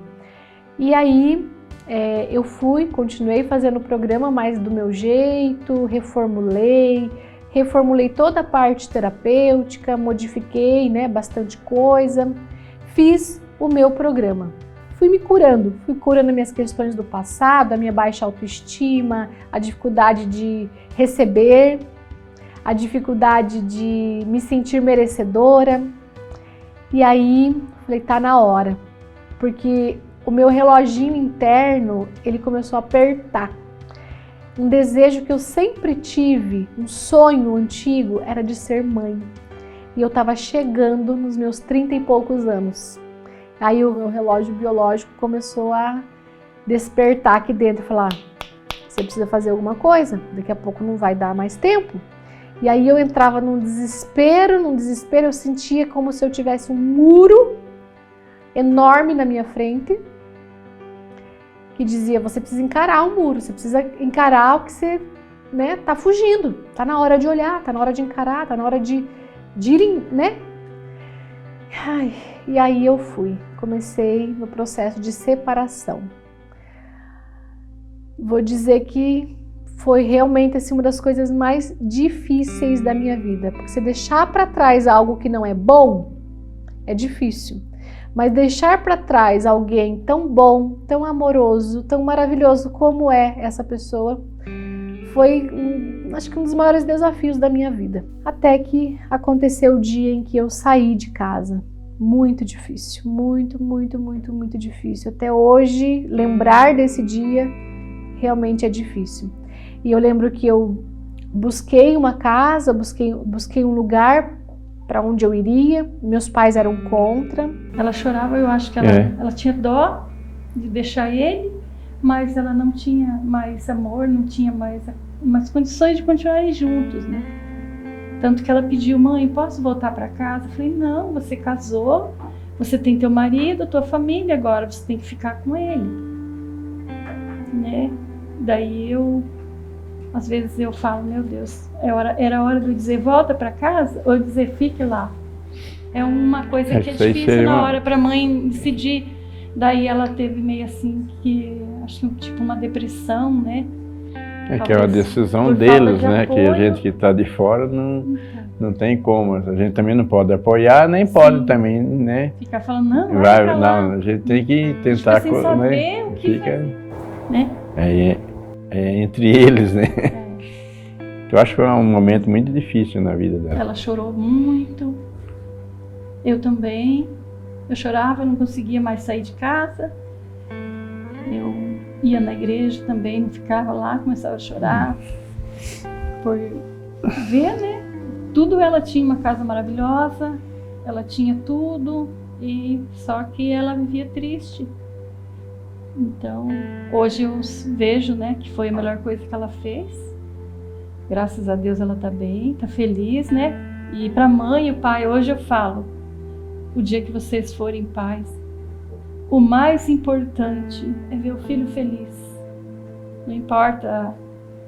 E aí eu continuei fazendo o programa mais do meu jeito, reformulei toda a parte terapêutica, modifiquei, né, bastante coisa, fiz o meu programa. Fui curando minhas questões do passado, a minha baixa autoestima, a dificuldade de receber, a dificuldade de me sentir merecedora. E aí, falei, tá na hora, porque o meu reloginho interno, ele começou a apertar. Um desejo que eu sempre tive, um sonho antigo, era de ser mãe. E eu estava chegando nos meus 30 e poucos anos. Aí o meu relógio biológico começou a despertar aqui dentro, falar, você precisa fazer alguma coisa, daqui a pouco não vai dar mais tempo. E aí eu entrava num desespero, eu sentia como se eu tivesse um muro enorme na minha frente, que dizia, você precisa encarar o muro, você precisa encarar o que você, né, tá fugindo, tá na hora de olhar, tá na hora de encarar, tá na hora de ir, né? Ai, e aí eu comecei no processo de separação. Vou dizer que foi realmente assim, uma das coisas mais difíceis da minha vida, porque você deixar para trás algo que não é bom é difícil, mas deixar para trás alguém tão bom, tão amoroso, tão maravilhoso como é essa pessoa foi, acho que um dos maiores desafios da minha vida. Até que aconteceu o dia em que eu saí de casa. Muito difícil, muito, muito, muito, muito difícil. Até hoje, lembrar desse dia realmente é difícil. E eu lembro que eu busquei uma casa, busquei um lugar para onde eu iria. Meus pais eram contra. Ela chorava, eu acho que ela tinha dó de deixar ele, mas ela não tinha mais amor, não tinha mais condições de continuarem juntos, né? Tanto que ela pediu: mãe, posso voltar para casa? Eu falei: não, você casou, você tem teu marido, tua família agora, você tem que ficar com ele, né? Daí às vezes eu falo: meu Deus, era hora de eu dizer volta para casa ou dizer fique lá. É uma coisa que é difícil na hora para a mãe decidir. Daí ela teve meio assim que, acho que tipo uma depressão, né? Que é uma decisão deles, né? Que a gente que está de fora não tem como. A gente também não pode apoiar, nem pode também, né? Ficar falando, não, vai pra lá. Não, a gente tem que tentar, sem saber o que fazer, né? É entre eles, né? Eu acho que foi um momento muito difícil na vida dela. Ela chorou muito, eu também. Eu chorava, eu não conseguia mais sair de casa. Eu ia na igreja também, não ficava lá, começava a chorar. Por ver, né? Tudo, ela tinha uma casa maravilhosa, ela tinha tudo, e só que ela vivia triste. Então, hoje eu vejo, né, que foi a melhor coisa que ela fez. Graças a Deus ela tá bem, tá feliz, né? E para a mãe e o pai, hoje eu falo: o dia que vocês forem pais, o mais importante é ver o filho feliz. Não importa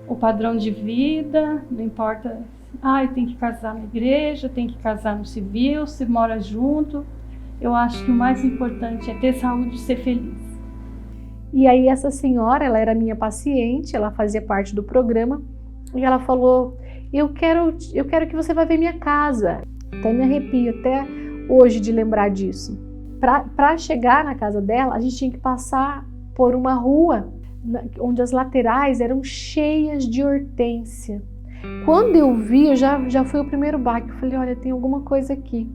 o padrão de vida, não importa, tem que casar na igreja, tem que casar no civil, se mora junto. Eu acho que o mais importante é ter saúde e ser feliz. E aí essa senhora, ela era minha paciente, ela fazia parte do programa, e ela falou: eu quero que você vá ver minha casa. Até me arrepio até hoje de lembrar disso. Para chegar na casa dela, a gente tinha que passar por uma rua onde as laterais eram cheias de hortênsia. Quando eu vi, já foi o primeiro baque. Eu falei: olha, tem alguma coisa aqui.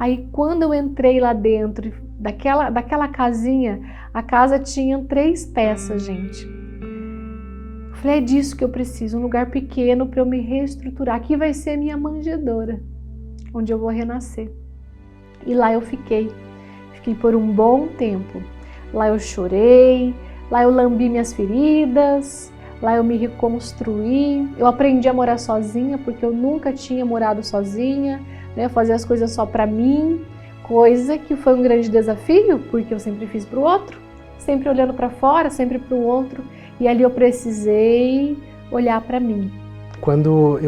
Aí quando eu entrei lá dentro daquela casinha, a casa tinha 3 peças, gente. Eu falei: é disso que eu preciso, um lugar pequeno para eu me reestruturar. Aqui vai ser a minha manjedoura, onde eu vou renascer. E lá eu fiquei por um bom tempo. Lá eu chorei, lá eu lambi minhas feridas, lá eu me reconstruí. Eu aprendi a morar sozinha, porque eu nunca tinha morado sozinha, né? Fazer as coisas só para mim, coisa que foi um grande desafio, porque eu sempre fiz para o outro, sempre olhando para fora, sempre para o outro, e ali eu precisei olhar para mim. Quando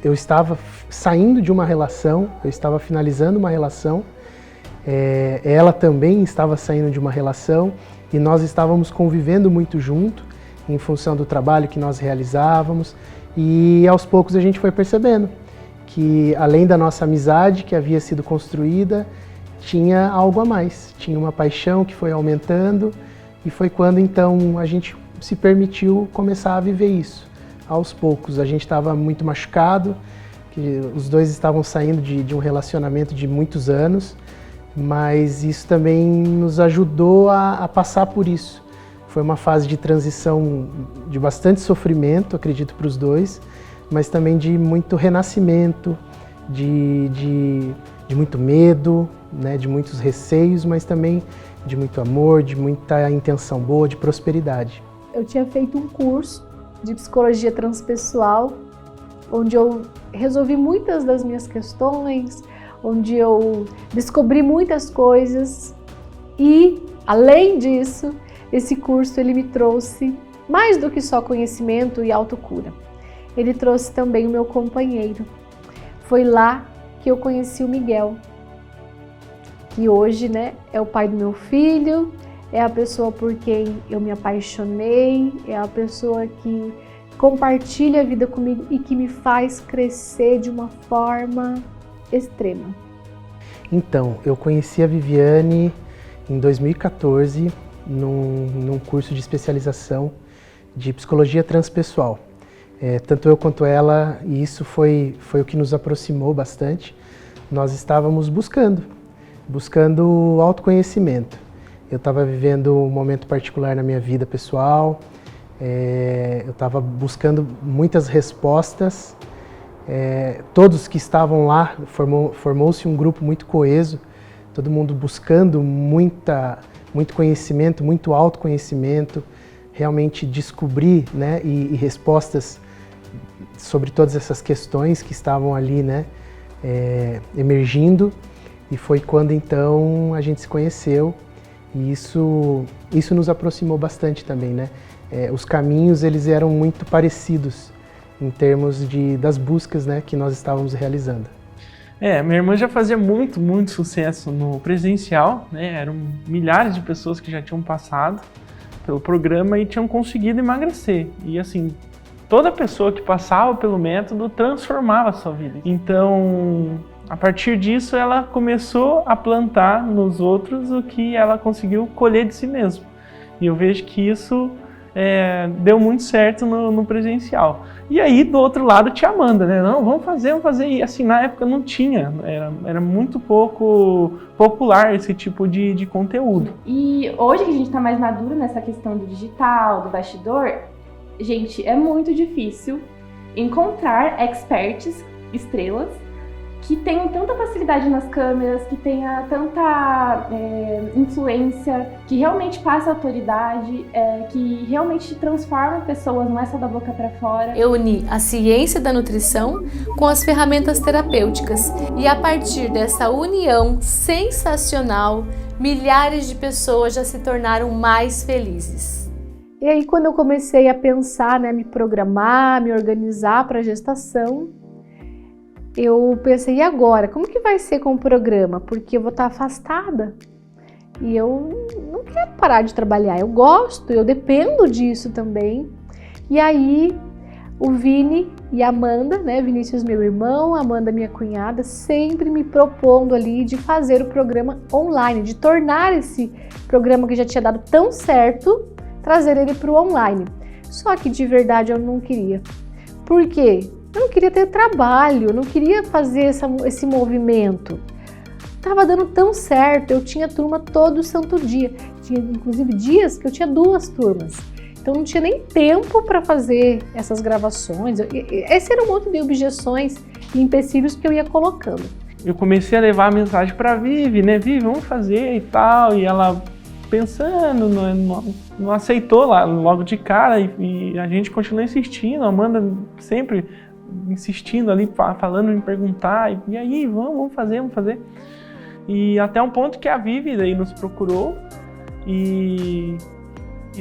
eu estava saindo de uma relação, eu estava finalizando uma relação, ela também estava saindo de uma relação e nós estávamos convivendo muito junto em função do trabalho que nós realizávamos, e aos poucos a gente foi percebendo que além da nossa amizade que havia sido construída, tinha algo a mais, tinha uma paixão que foi aumentando, e foi quando então a gente se permitiu começar a viver isso. Aos poucos, a gente estava muito machucado, que os dois estavam saindo de um relacionamento de muitos anos, mas isso também nos ajudou a passar por isso. Foi uma fase de transição de bastante sofrimento, acredito, para os dois, mas também de muito renascimento, de muito medo, né, de muitos receios, mas também de muito amor, de muita intenção boa, de prosperidade. Eu tinha feito um curso de psicologia transpessoal, onde eu resolvi muitas das minhas questões, onde eu descobri muitas coisas, e além disso, esse curso ele me trouxe mais do que só conhecimento e autocura. Ele trouxe também o meu companheiro. Foi lá que eu conheci o Miguel, que hoje, né, é o pai do meu filho, é a pessoa por quem eu me apaixonei, é a pessoa que compartilha a vida comigo e que me faz crescer de uma forma extrema. Então, eu conheci a Viviane em 2014, num curso de especialização de psicologia transpessoal. Tanto eu quanto ela, e isso foi o que nos aproximou bastante. Nós estávamos buscando autoconhecimento. Eu estava vivendo um momento particular na minha vida pessoal, eu estava buscando muitas respostas Todos que estavam lá, formou-se um grupo muito coeso, todo mundo buscando muito conhecimento, muito autoconhecimento, realmente descobrir, né, e respostas sobre todas essas questões que estavam ali, né, emergindo. E foi quando então a gente se conheceu, e isso nos aproximou bastante também, né? Os caminhos eles eram muito parecidos em termos das buscas, né, que nós estávamos realizando. Minha irmã já fazia muito sucesso no presencial, né? Eram milhares de pessoas que já tinham passado pelo programa e tinham conseguido emagrecer. E assim, toda pessoa que passava pelo método transformava a sua vida. Então, a partir disso, ela começou a plantar nos outros o que ela conseguiu colher de si mesma. E eu vejo que isso deu muito certo no presencial. E aí, do outro lado, tinha a Amanda, né? Não, vamos fazer. E assim, na época não tinha, era muito pouco popular esse tipo de conteúdo. E hoje que a gente está mais maduro nessa questão do digital, do bastidor, gente, é muito difícil encontrar experts, estrelas, que tenham tanta facilidade nas câmeras, que tenha tanta influência, que realmente passa autoridade, que realmente transforma pessoas, não é só da boca para fora. Eu uni a ciência da nutrição com as ferramentas terapêuticas e a partir dessa união sensacional, milhares de pessoas já se tornaram mais felizes. E aí quando eu comecei a pensar, né, me programar, me organizar para a gestação, eu pensei, e agora? Como que vai ser com o programa? Porque eu vou estar afastada e eu não quero parar de trabalhar, eu gosto, eu dependo disso também. E aí o Vini e a Amanda, né, Vinícius meu irmão, Amanda minha cunhada, sempre me propondo ali de fazer o programa online, de tornar esse programa que já tinha dado tão certo, trazer ele para o online. Só que de verdade eu não queria. Por quê? Eu não queria ter trabalho, eu não queria fazer esse movimento. Tava dando tão certo, eu tinha turma todo santo dia. Tinha inclusive dias que eu tinha 2 turmas. Então não tinha nem tempo para fazer essas gravações. Esse era um monte de objeções e empecilhos que eu ia colocando. Eu comecei a levar a mensagem para a Vivi, né? Vivi, vamos fazer e tal. E ela pensando, não aceitou lá logo de cara e a gente continuou insistindo. A Amanda sempre insistindo ali, falando em perguntar, e aí, vamos fazer. E até um ponto que a Vivi daí nos procurou e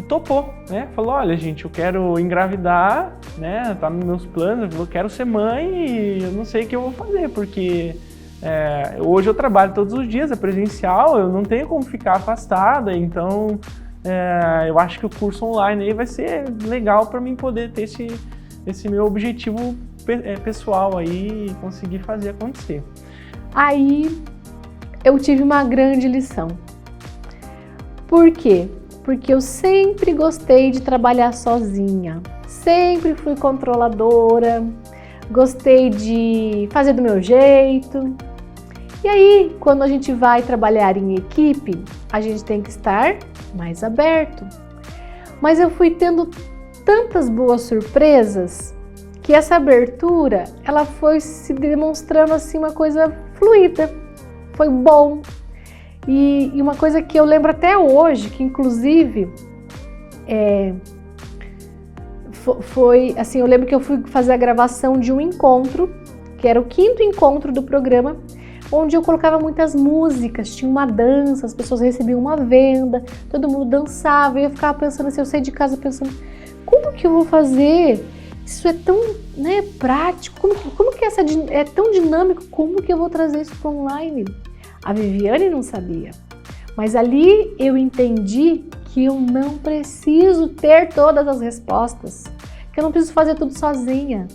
topou, né? Falou, olha gente, eu quero engravidar, né? Tá nos meus planos, eu quero ser mãe e eu não sei o que eu vou fazer, porque hoje eu trabalho todos os dias, é presencial, eu não tenho como ficar afastada, então eu acho que o curso online aí vai ser legal para mim poder ter esse meu objetivo pessoal aí e conseguir fazer acontecer. Aí eu tive uma grande lição. Por quê? Porque eu sempre gostei de trabalhar sozinha, sempre fui controladora, gostei de fazer do meu jeito. E aí, quando a gente vai trabalhar em equipe, a gente tem que estar mais aberto. Mas eu fui tendo tantas boas surpresas que essa abertura, ela foi se demonstrando assim uma coisa fluida, foi bom. E uma coisa que eu lembro até hoje, que inclusive foi assim, eu lembro que eu fui fazer a gravação de um encontro, que era o 5º encontro do programa, onde eu colocava muitas músicas, tinha uma dança, as pessoas recebiam uma venda, todo mundo dançava, e eu ficava pensando assim, eu saí de casa pensando, como que eu vou fazer? Isso é tão, né, prático, como que é tão dinâmico, como que eu vou trazer isso para online? A Viviane não sabia, mas ali eu entendi que eu não preciso ter todas as respostas, que eu não preciso fazer tudo sozinha,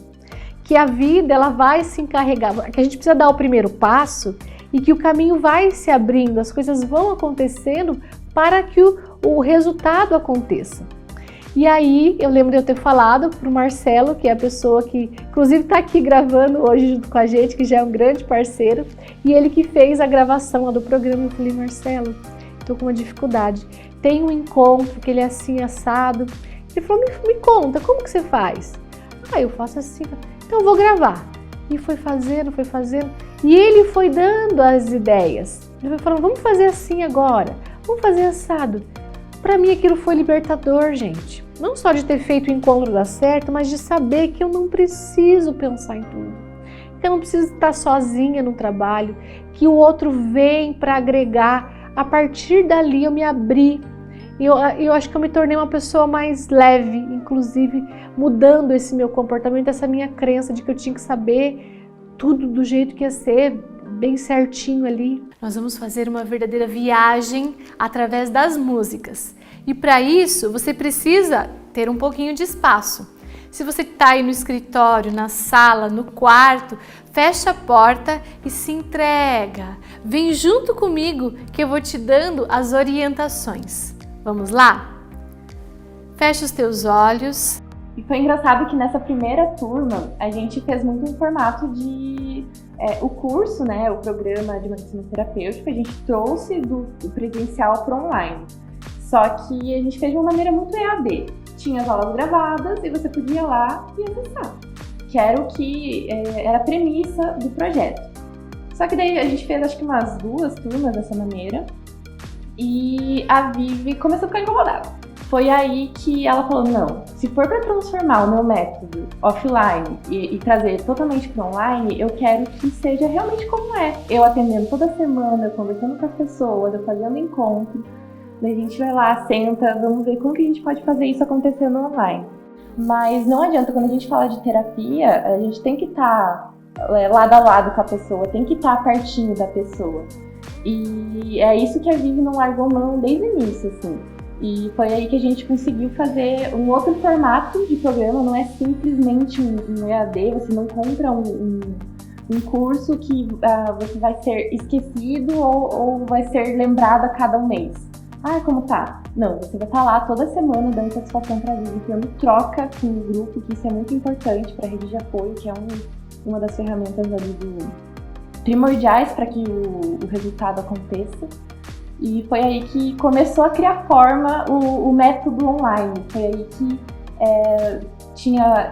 que a vida ela vai se encarregar, que a gente precisa dar o primeiro passo e que o caminho vai se abrindo, as coisas vão acontecendo para que o resultado aconteça. E aí eu lembro de eu ter falado para o Marcelo, que é a pessoa que inclusive está aqui gravando hoje junto com a gente, que já é um grande parceiro, e ele que fez a gravação do programa. Eu falei, Marcelo, estou com uma dificuldade, tem um encontro que ele é assim assado. Ele falou, me conta, como que você faz? Eu faço assim, então eu vou gravar. E foi fazendo. E ele foi dando as ideias. Ele foi falando, vamos fazer assim agora, vamos fazer assado. Para mim aquilo foi libertador, gente. Não só de ter feito o encontro dar certo, mas de saber que eu não preciso pensar em tudo. Que eu não preciso estar sozinha no trabalho, que o outro vem para agregar. A partir dali eu me abri. Eu acho que eu me tornei uma pessoa mais leve, inclusive mudando esse meu comportamento, essa minha crença de que eu tinha que saber tudo do jeito que ia ser, bem certinho ali. Nós vamos fazer uma verdadeira viagem através das músicas. E para isso você precisa ter um pouquinho de espaço. Se você está aí no escritório, na sala, no quarto, fecha a porta e se entrega. Vem junto comigo que eu vou te dando as orientações. Vamos lá? Fecha os teus olhos. E foi engraçado que nessa primeira turma a gente fez muito um formato de o curso, né, o programa de emagrecimento terapêutico, a gente trouxe do presencial para online. Só que a gente fez de uma maneira muito EAD. Tinha as aulas gravadas e você podia ir lá e acessar, que era o que era a premissa do projeto. Só que daí a gente fez acho que umas 2 turmas dessa maneira. E a Vivi começou a ficar incomodada. Foi aí que ela falou, não, se for para transformar o meu método offline e trazer totalmente para online, eu quero que seja realmente como é. Eu atendendo toda semana, eu conversando com as pessoas, eu fazendo encontro. Daí a gente vai lá, senta, vamos ver como que a gente pode fazer isso acontecer no online. Mas não adianta, quando a gente fala de terapia, a gente tem que estar lado a lado com a pessoa, tem que estar pertinho da pessoa. E é isso que a Vivi não largou mão desde o início, assim. E foi aí que a gente conseguiu fazer um outro formato de programa, não é simplesmente um EAD, você não compra um curso que você vai ser esquecido ou vai ser lembrado a cada mês. Ah, como tá? Não, você vai estar lá toda semana dando satisfação para a Vivi, tendo troca com o grupo, que isso é muito importante para a rede de apoio, que é uma das ferramentas ali primordiais para que o resultado aconteça. E foi aí que começou a criar forma o método online. Foi aí que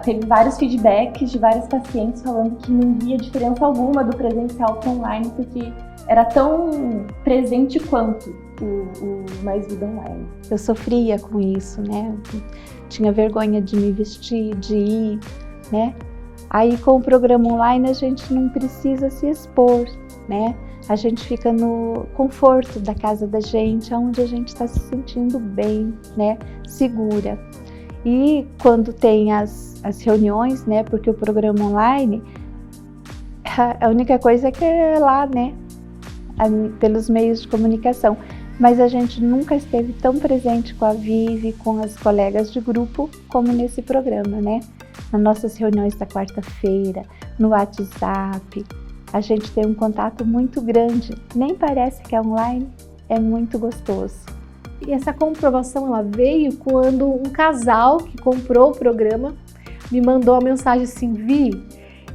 teve vários feedbacks de vários pacientes falando que não via diferença alguma do presencial para online, porque era tão presente quanto o Mais Vida Online. Eu sofria com isso, né? Tinha vergonha de me vestir, de ir, né? Aí com o programa online a gente não precisa se expor, né? A gente fica no conforto da casa da gente, onde a gente está se sentindo bem, né? Segura. E quando tem as reuniões, né? Porque o programa online, a única coisa é que é lá, né? Pelos meios de comunicação. Mas a gente nunca esteve tão presente com a Vivi, com as colegas de grupo, como nesse programa, né? Nas nossas reuniões da quarta-feira, no WhatsApp, a gente tem um contato muito grande. Nem parece que é online, é muito gostoso. E essa comprovação ela veio quando um casal que comprou o programa me mandou uma mensagem assim: Vi,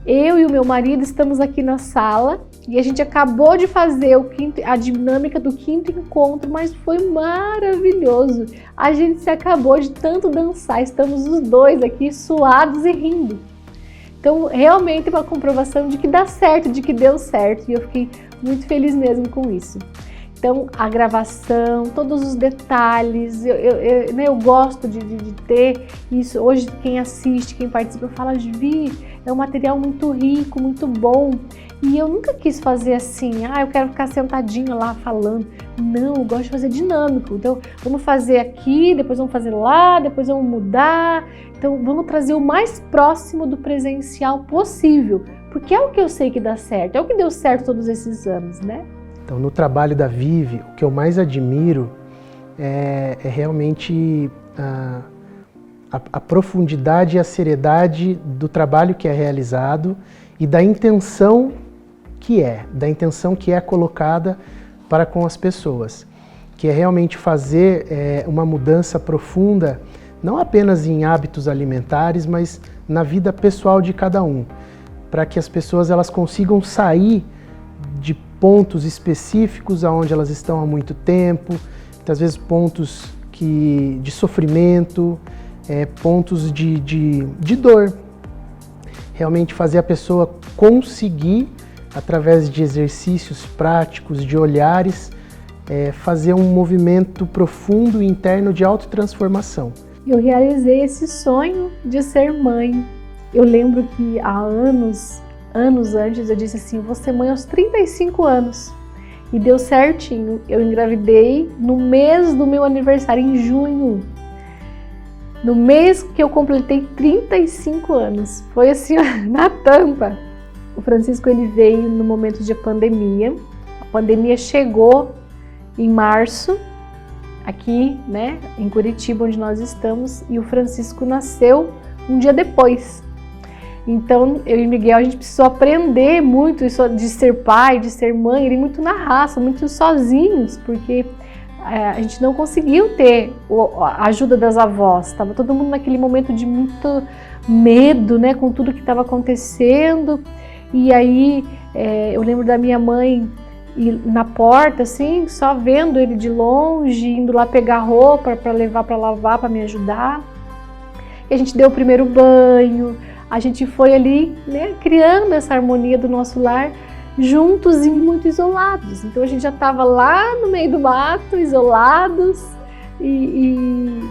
eu e o meu marido estamos aqui na sala e a gente acabou de fazer a dinâmica do 5º encontro, mas foi maravilhoso. A gente se acabou de tanto dançar, estamos os dois aqui suados e rindo. Então, realmente é uma comprovação de que dá certo, de que deu certo, e eu fiquei muito feliz mesmo com isso. Então, a gravação, todos os detalhes, eu gosto de ter isso. Hoje, quem assiste, quem participa, fala, Vi, é um material muito rico, muito bom. E eu nunca quis fazer assim, eu quero ficar sentadinho lá falando. Não, eu gosto de fazer dinâmico. Então, vamos fazer aqui, depois vamos fazer lá, depois vamos mudar. Então, vamos trazer o mais próximo do presencial possível, porque é o que eu sei que dá certo, é o que deu certo todos esses anos, né? Então, no trabalho da Vivi, o que eu mais admiro é realmente a profundidade e a seriedade do trabalho que é realizado e da intenção que é colocada para com as pessoas, que é realmente fazer uma mudança profunda, não apenas em hábitos alimentares, mas na vida pessoal de cada um, para que as pessoas elas consigam sair de pontos específicos aonde elas estão há muito tempo, muitas vezes pontos de sofrimento, pontos de dor. realmente fazer a pessoa conseguir, através de exercícios práticos, de olhares, fazer um movimento profundo interno de autotransformação. Eu realizei esse sonho de ser mãe. Eu lembro que há anos antes eu disse assim, vou ser mãe aos 35 anos. E deu certinho. Eu engravidei no mês do meu aniversário, em junho. No mês que eu completei 35 anos. Foi assim, na tampa. O Francisco, ele veio no momento de pandemia. A pandemia chegou em março, aqui, né, em Curitiba, onde nós estamos, e o Francisco nasceu um dia depois. Então, eu e Miguel, a gente precisou aprender muito isso de ser pai, de ser mãe, ele muito na raça, muito sozinhos, porque a gente não conseguiu ter a ajuda das avós. Estava todo mundo naquele momento de muito medo, né, com tudo que estava acontecendo. E aí, eu lembro da minha mãe ir na porta, assim, só vendo ele de longe, indo lá pegar roupa para levar para lavar, para me ajudar. E a gente deu o primeiro banho, a gente foi ali, né, criando essa harmonia do nosso lar, juntos e muito isolados. Então a gente já estava lá no meio do mato, isolados, e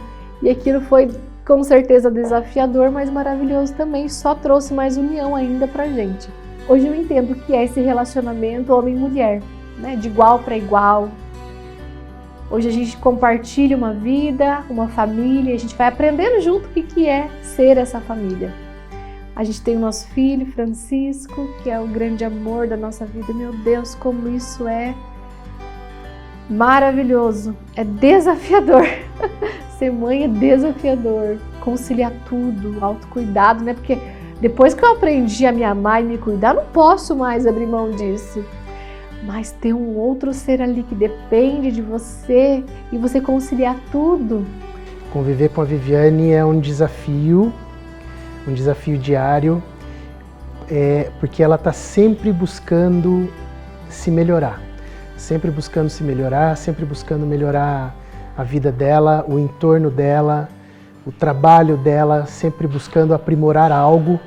aquilo foi com certeza desafiador, mas maravilhoso também, só trouxe mais união ainda pra gente. Hoje eu entendo que é esse relacionamento homem-mulher, né, de igual para igual. Hoje a gente compartilha uma vida, uma família, a gente vai aprendendo junto o que é ser essa família. A gente tem o nosso filho, Francisco, que é o grande amor da nossa vida. Meu Deus, como isso é maravilhoso, é desafiador. Ser mãe é desafiador, conciliar tudo, autocuidado, né? Porque depois que eu aprendi a me amar e me cuidar, não posso mais abrir mão disso. Mas tem um outro ser ali que depende de você e você conciliar tudo. Conviver com a Viviane é um desafio diário, porque ela está sempre buscando se melhorar, sempre buscando melhorar a vida dela, o entorno dela, o trabalho dela, sempre buscando aprimorar algo,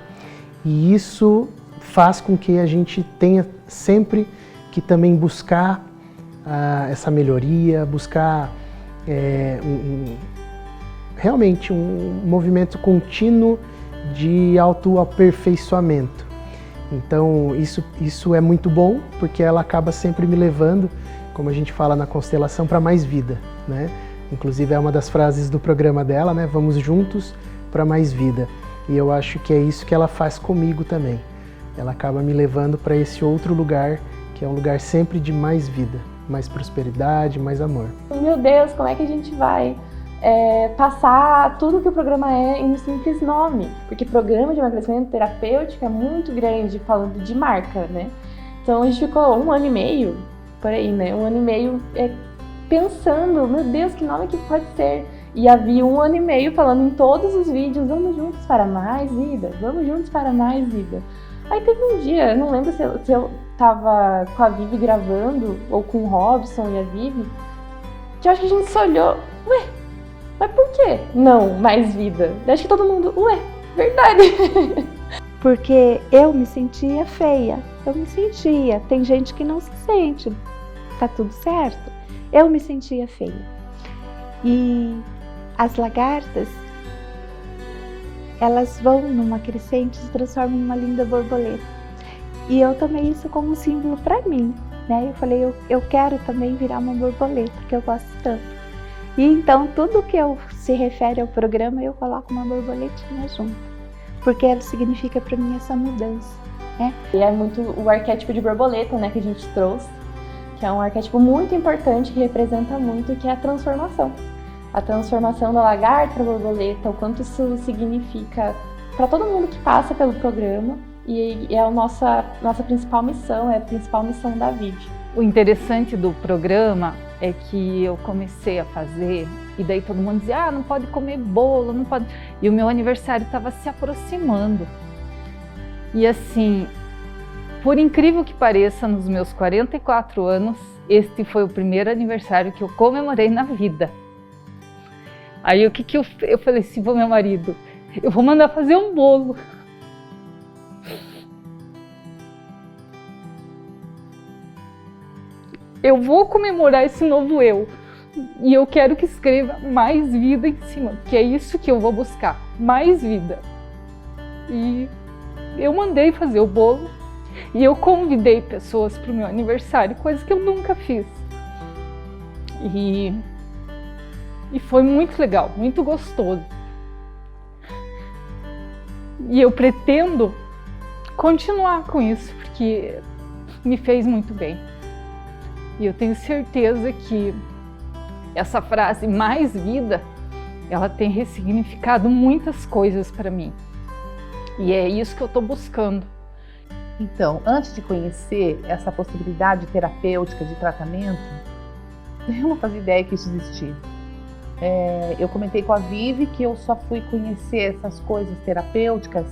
e isso faz com que a gente tenha sempre que também buscar essa melhoria, buscar realmente um movimento contínuo de autoaperfeiçoamento. Então isso é muito bom, porque ela acaba sempre me levando, como a gente fala na constelação, para mais vida, né? Inclusive é uma das frases do programa dela, né? Vamos juntos para mais vida. E eu acho que é isso que ela faz comigo também. Ela acaba me levando para esse outro lugar, que é um lugar sempre de mais vida, mais prosperidade, mais amor. Meu Deus, como é que a gente vai passar tudo que o programa é em um simples nome? Porque programa de emagrecimento terapêutico é muito grande, falando de marca, né? Então a gente ficou 1 ano e meio, por aí, né? 1 ano e meio pensando, meu Deus, que nome que pode ser? E havia 1 ano e meio falando em todos os vídeos, vamos juntos para mais vida, vamos juntos para mais vida. Aí teve um dia, eu não lembro se eu tava com a Vivi gravando, ou com o Robson e a Vivi, que eu acho que a gente se olhou, ué, mas por que não mais vida? Eu acho que todo mundo, ué, verdade. Porque eu me sentia feia, tem gente que não se sente, tá tudo certo. Eu me sentia feia. E as lagartas, elas vão numa crescente e se transformam numa linda borboleta. E eu tomei isso como um símbolo para mim, né? Eu falei, eu quero também virar uma borboleta, que eu gosto tanto. E então tudo que se refere ao programa, eu coloco uma borboletinha junto, porque ela significa para mim essa mudança, né? E é muito o arquétipo de borboleta, né, que a gente trouxe, que é um arquétipo muito importante, que representa muito, que é a transformação. A transformação da lagarta para a borboleta, o quanto isso significa para todo mundo que passa pelo programa, e é a nossa principal missão, é a principal missão da Vivi. O interessante do programa é que eu comecei a fazer, e daí todo mundo dizia, não pode comer bolo, não pode... E o meu aniversário estava se aproximando. E assim, por incrível que pareça, nos meus 44 anos, este foi o primeiro aniversário que eu comemorei na vida. Aí o que eu falei assim pro meu marido, eu vou mandar fazer um bolo. Eu vou comemorar esse novo eu. E eu quero que escreva mais vida em cima, porque é isso que eu vou buscar, mais vida. E eu mandei fazer o bolo e eu convidei pessoas para o meu aniversário, coisa que eu nunca fiz. E foi muito legal, muito gostoso. E eu pretendo continuar com isso, porque me fez muito bem. E eu tenho certeza que essa frase, mais vida, ela tem ressignificado muitas coisas para mim. E é isso que eu estou buscando. Então, antes de conhecer essa possibilidade terapêutica de tratamento, eu não fazia ideia que isso existia. Eu comentei com a Vivi que eu só fui conhecer essas coisas terapêuticas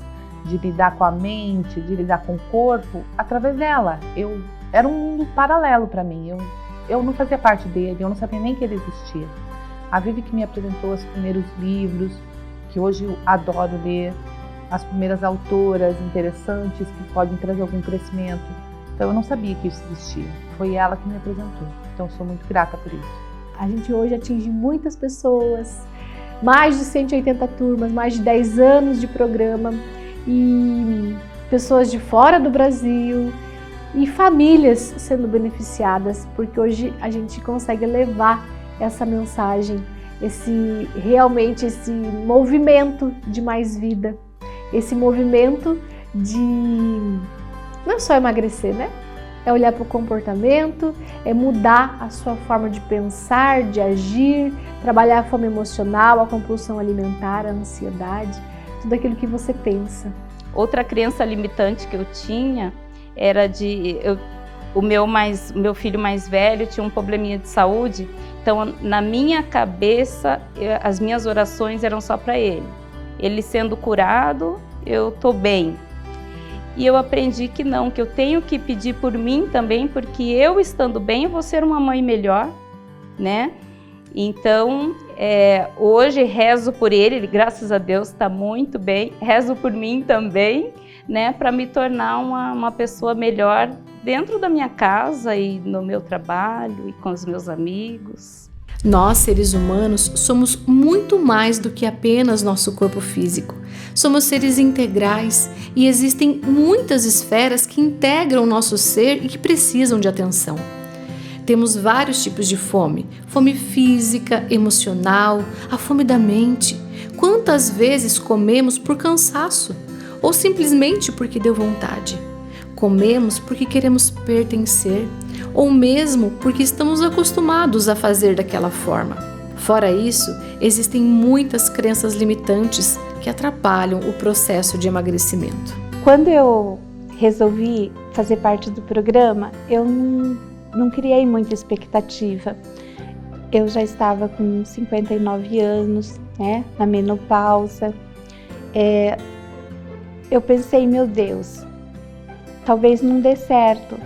de lidar com a mente, de lidar com o corpo, através dela. Era um mundo paralelo para mim. Eu não fazia parte dele, eu não sabia nem que ele existia. A Vivi que me apresentou os primeiros livros, que hoje eu adoro ler, as primeiras autoras interessantes que podem trazer algum crescimento. Então eu não sabia que isso existia. Foi ela que me apresentou. Então eu sou muito grata por isso. A gente hoje atinge muitas pessoas, mais de 180 turmas, mais de 10 anos de programa, e pessoas de fora do Brasil e famílias sendo beneficiadas, porque hoje a gente consegue levar essa mensagem, realmente esse movimento de mais vida, esse movimento de não só emagrecer, né? É olhar para o comportamento, é mudar a sua forma de pensar, de agir, trabalhar a fome emocional, a compulsão alimentar, a ansiedade, tudo aquilo que você pensa. Outra crença limitante que eu tinha era o meu filho mais velho tinha um probleminha de saúde, então na minha cabeça as minhas orações eram só para ele. Ele sendo curado, eu tô bem. E eu aprendi que não, que eu tenho que pedir por mim também, porque eu estando bem, eu vou ser uma mãe melhor, né? Então, hoje rezo por ele, graças a Deus está muito bem, rezo por mim também, né? Para me tornar uma pessoa melhor dentro da minha casa e no meu trabalho e com os meus amigos. Nós, seres humanos, somos muito mais do que apenas nosso corpo físico. Somos seres integrais e existem muitas esferas que integram o nosso ser e que precisam de atenção. Temos vários tipos de fome: fome física, emocional, a fome da mente. Quantas vezes comemos por cansaço ou simplesmente porque deu vontade? Comemos porque queremos pertencer ou mesmo porque estamos acostumados a fazer daquela forma. Fora isso, existem muitas crenças limitantes que atrapalham o processo de emagrecimento. Quando eu resolvi fazer parte do programa, eu não criei muita expectativa. Eu já estava com 59 anos, né, na menopausa. Eu pensei, meu Deus, talvez não dê certo.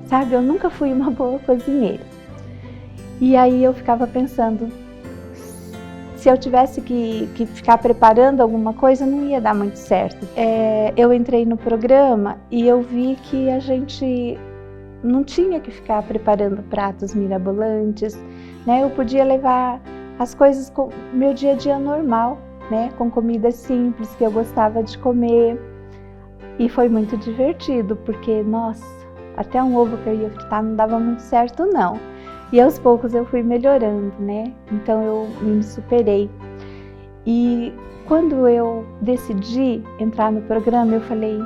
Sabe, eu nunca fui uma boa cozinheira. E aí eu ficava pensando, se eu tivesse que ficar preparando alguma coisa, não ia dar muito certo. Eu entrei no programa e eu vi que a gente não tinha que ficar preparando pratos mirabolantes, né? Eu podia levar as coisas com meu dia a dia normal, né? Com comida simples que eu gostava de comer. E foi muito divertido, porque, nossa, até um ovo que eu ia fritar não dava muito certo, não. E aos poucos eu fui melhorando, né? Então eu me superei. E quando eu decidi entrar no programa, eu falei,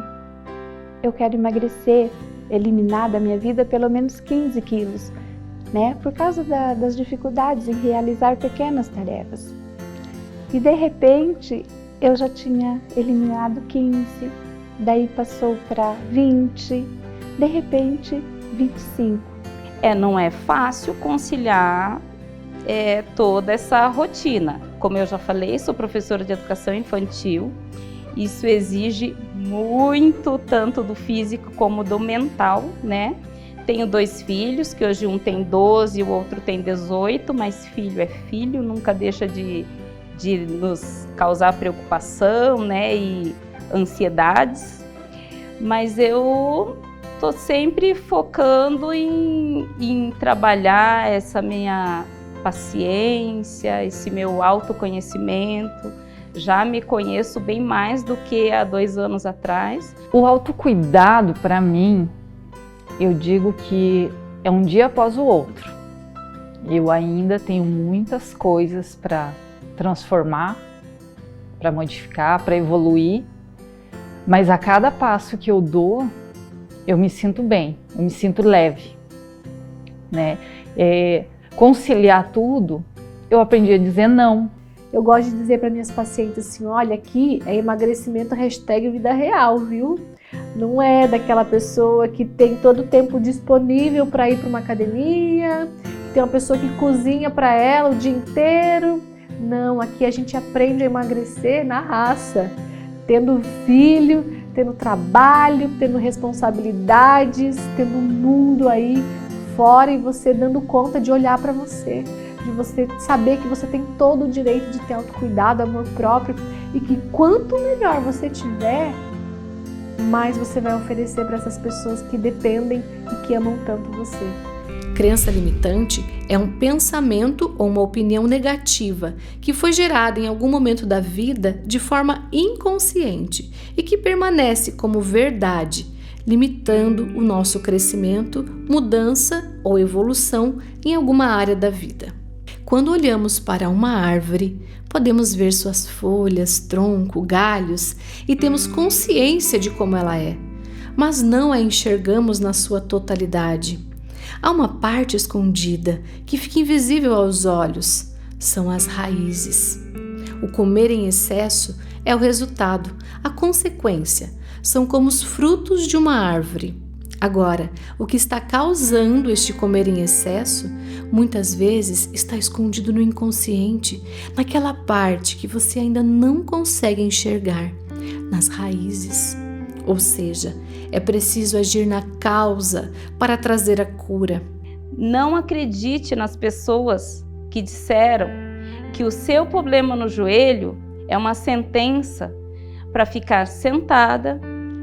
eu quero emagrecer, eliminar da minha vida pelo menos 15 quilos, né? Por causa das dificuldades em realizar pequenas tarefas. E de repente, eu já tinha eliminado 15, daí passou para 20, de repente 25. Não é fácil conciliar toda essa rotina. Como eu já falei, sou professora de educação infantil. Isso exige muito, tanto do físico como do mental, né? Tenho 2 filhos, que hoje um tem 12 e o outro tem 18, mas filho é filho, nunca deixa de nos causar preocupação, né? E ansiedades. Mas eu estou sempre focando em trabalhar essa minha paciência, esse meu autoconhecimento. Já me conheço bem mais do que há 2 anos atrás. O autocuidado, para mim, eu digo que é um dia após o outro. Eu ainda tenho muitas coisas para transformar, para modificar, para evoluir, mas a cada passo que eu dou, eu me sinto bem, eu me sinto leve, né? Conciliar tudo, eu aprendi a dizer não. Eu gosto de dizer para minhas pacientes assim, olha, aqui é emagrecimento #vida real, viu? Não é daquela pessoa que tem todo o tempo disponível para ir para uma academia, tem uma pessoa que cozinha para ela o dia inteiro. Não, aqui a gente aprende a emagrecer na raça, tendo filho, tendo trabalho, tendo responsabilidades, tendo um mundo aí fora e você dando conta de olhar para você, de você saber que você tem todo o direito de ter autocuidado, amor próprio e que quanto melhor você tiver, mais você vai oferecer para essas pessoas que dependem e que amam tanto você. Crença limitante é um pensamento ou uma opinião negativa que foi gerada em algum momento da vida de forma inconsciente e que permanece como verdade, limitando o nosso crescimento, mudança ou evolução em alguma área da vida. Quando olhamos para uma árvore, podemos ver suas folhas, tronco, galhos e temos consciência de como ela é, mas não a enxergamos na sua totalidade. Há uma parte escondida que fica invisível aos olhos, são as raízes. O comer em excesso é o resultado, a consequência, são como os frutos de uma árvore. Agora, o que está causando este comer em excesso, muitas vezes está escondido no inconsciente, naquela parte que você ainda não consegue enxergar, nas raízes. Ou seja, é preciso agir na causa para trazer a cura. Não acredite nas pessoas que disseram que o seu problema no joelho é uma sentença para ficar sentada.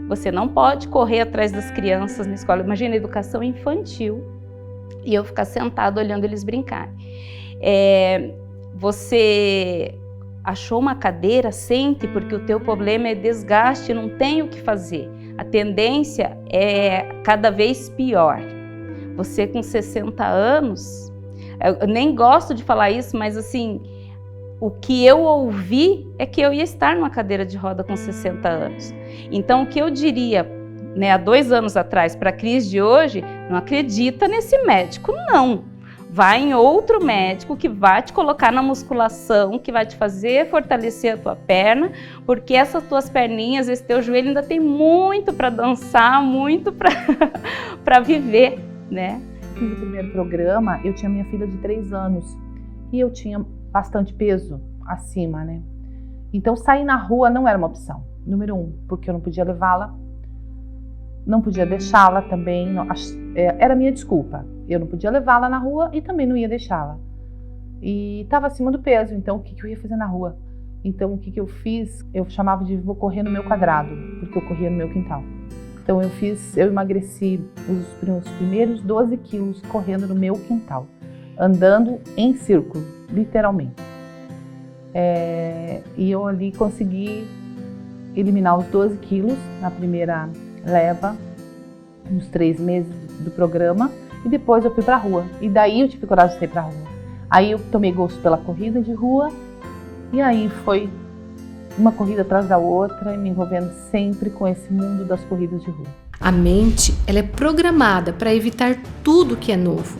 Você não pode correr atrás das crianças na escola. Imagina a educação infantil e eu ficar sentada olhando eles brincarem. Você achou uma cadeira, sente, porque o teu problema é desgaste, não tem o que fazer. A tendência é cada vez pior. Você com 60 anos, eu nem gosto de falar isso, mas assim, o que eu ouvi é que eu ia estar numa cadeira de roda com 60 anos. Então, o que eu diria, né, há 2 anos atrás para a Cris de hoje, não acredita nesse médico, não. Vai em outro médico que vai te colocar na musculação, que vai te fazer fortalecer a tua perna, porque essas tuas perninhas, esse teu joelho ainda tem muito para dançar, muito para viver, né? Fiz o primeiro programa, eu tinha minha filha de 3 anos e eu tinha bastante peso acima, né? Então sair na rua não era uma opção. Número 1, porque eu não podia levá-la, não podia deixá-la também, era a minha desculpa. Eu não podia levá-la na rua e também não ia deixá-la. E estava acima do peso, então o que eu ia fazer na rua? Então o que eu fiz? Eu chamava de vou correr no meu quadrado, porque eu corria no meu quintal. Então eu emagreci os primeiros 12 quilos correndo no meu quintal, andando em círculo, literalmente. E eu ali consegui eliminar os 12 quilos na primeira leva, nos 3 meses do programa, e depois eu fui pra rua. E daí eu tive coragem de ir pra rua. Aí eu tomei gosto pela corrida de rua, e aí foi uma corrida atrás da outra, me envolvendo sempre com esse mundo das corridas de rua. A mente, ela é programada para evitar tudo que é novo,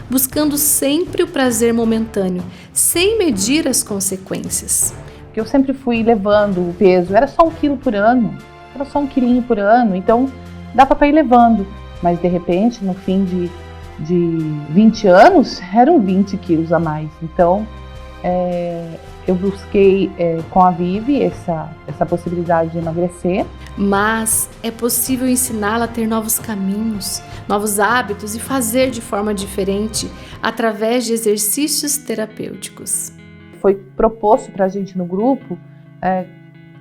buscando sempre o prazer momentâneo, sem medir as consequências. Porque eu sempre fui levando o peso, era só 1 quilo por ano, era só 1 quilinho por ano, então dava para ir levando. Mas de repente, no fim de 20 anos, eram 20 quilos a mais. Então, eu busquei com a Vivi essa possibilidade de emagrecer. Mas é possível ensiná-la a ter novos caminhos, novos hábitos e fazer de forma diferente através de exercícios terapêuticos. Foi proposto para a gente no grupo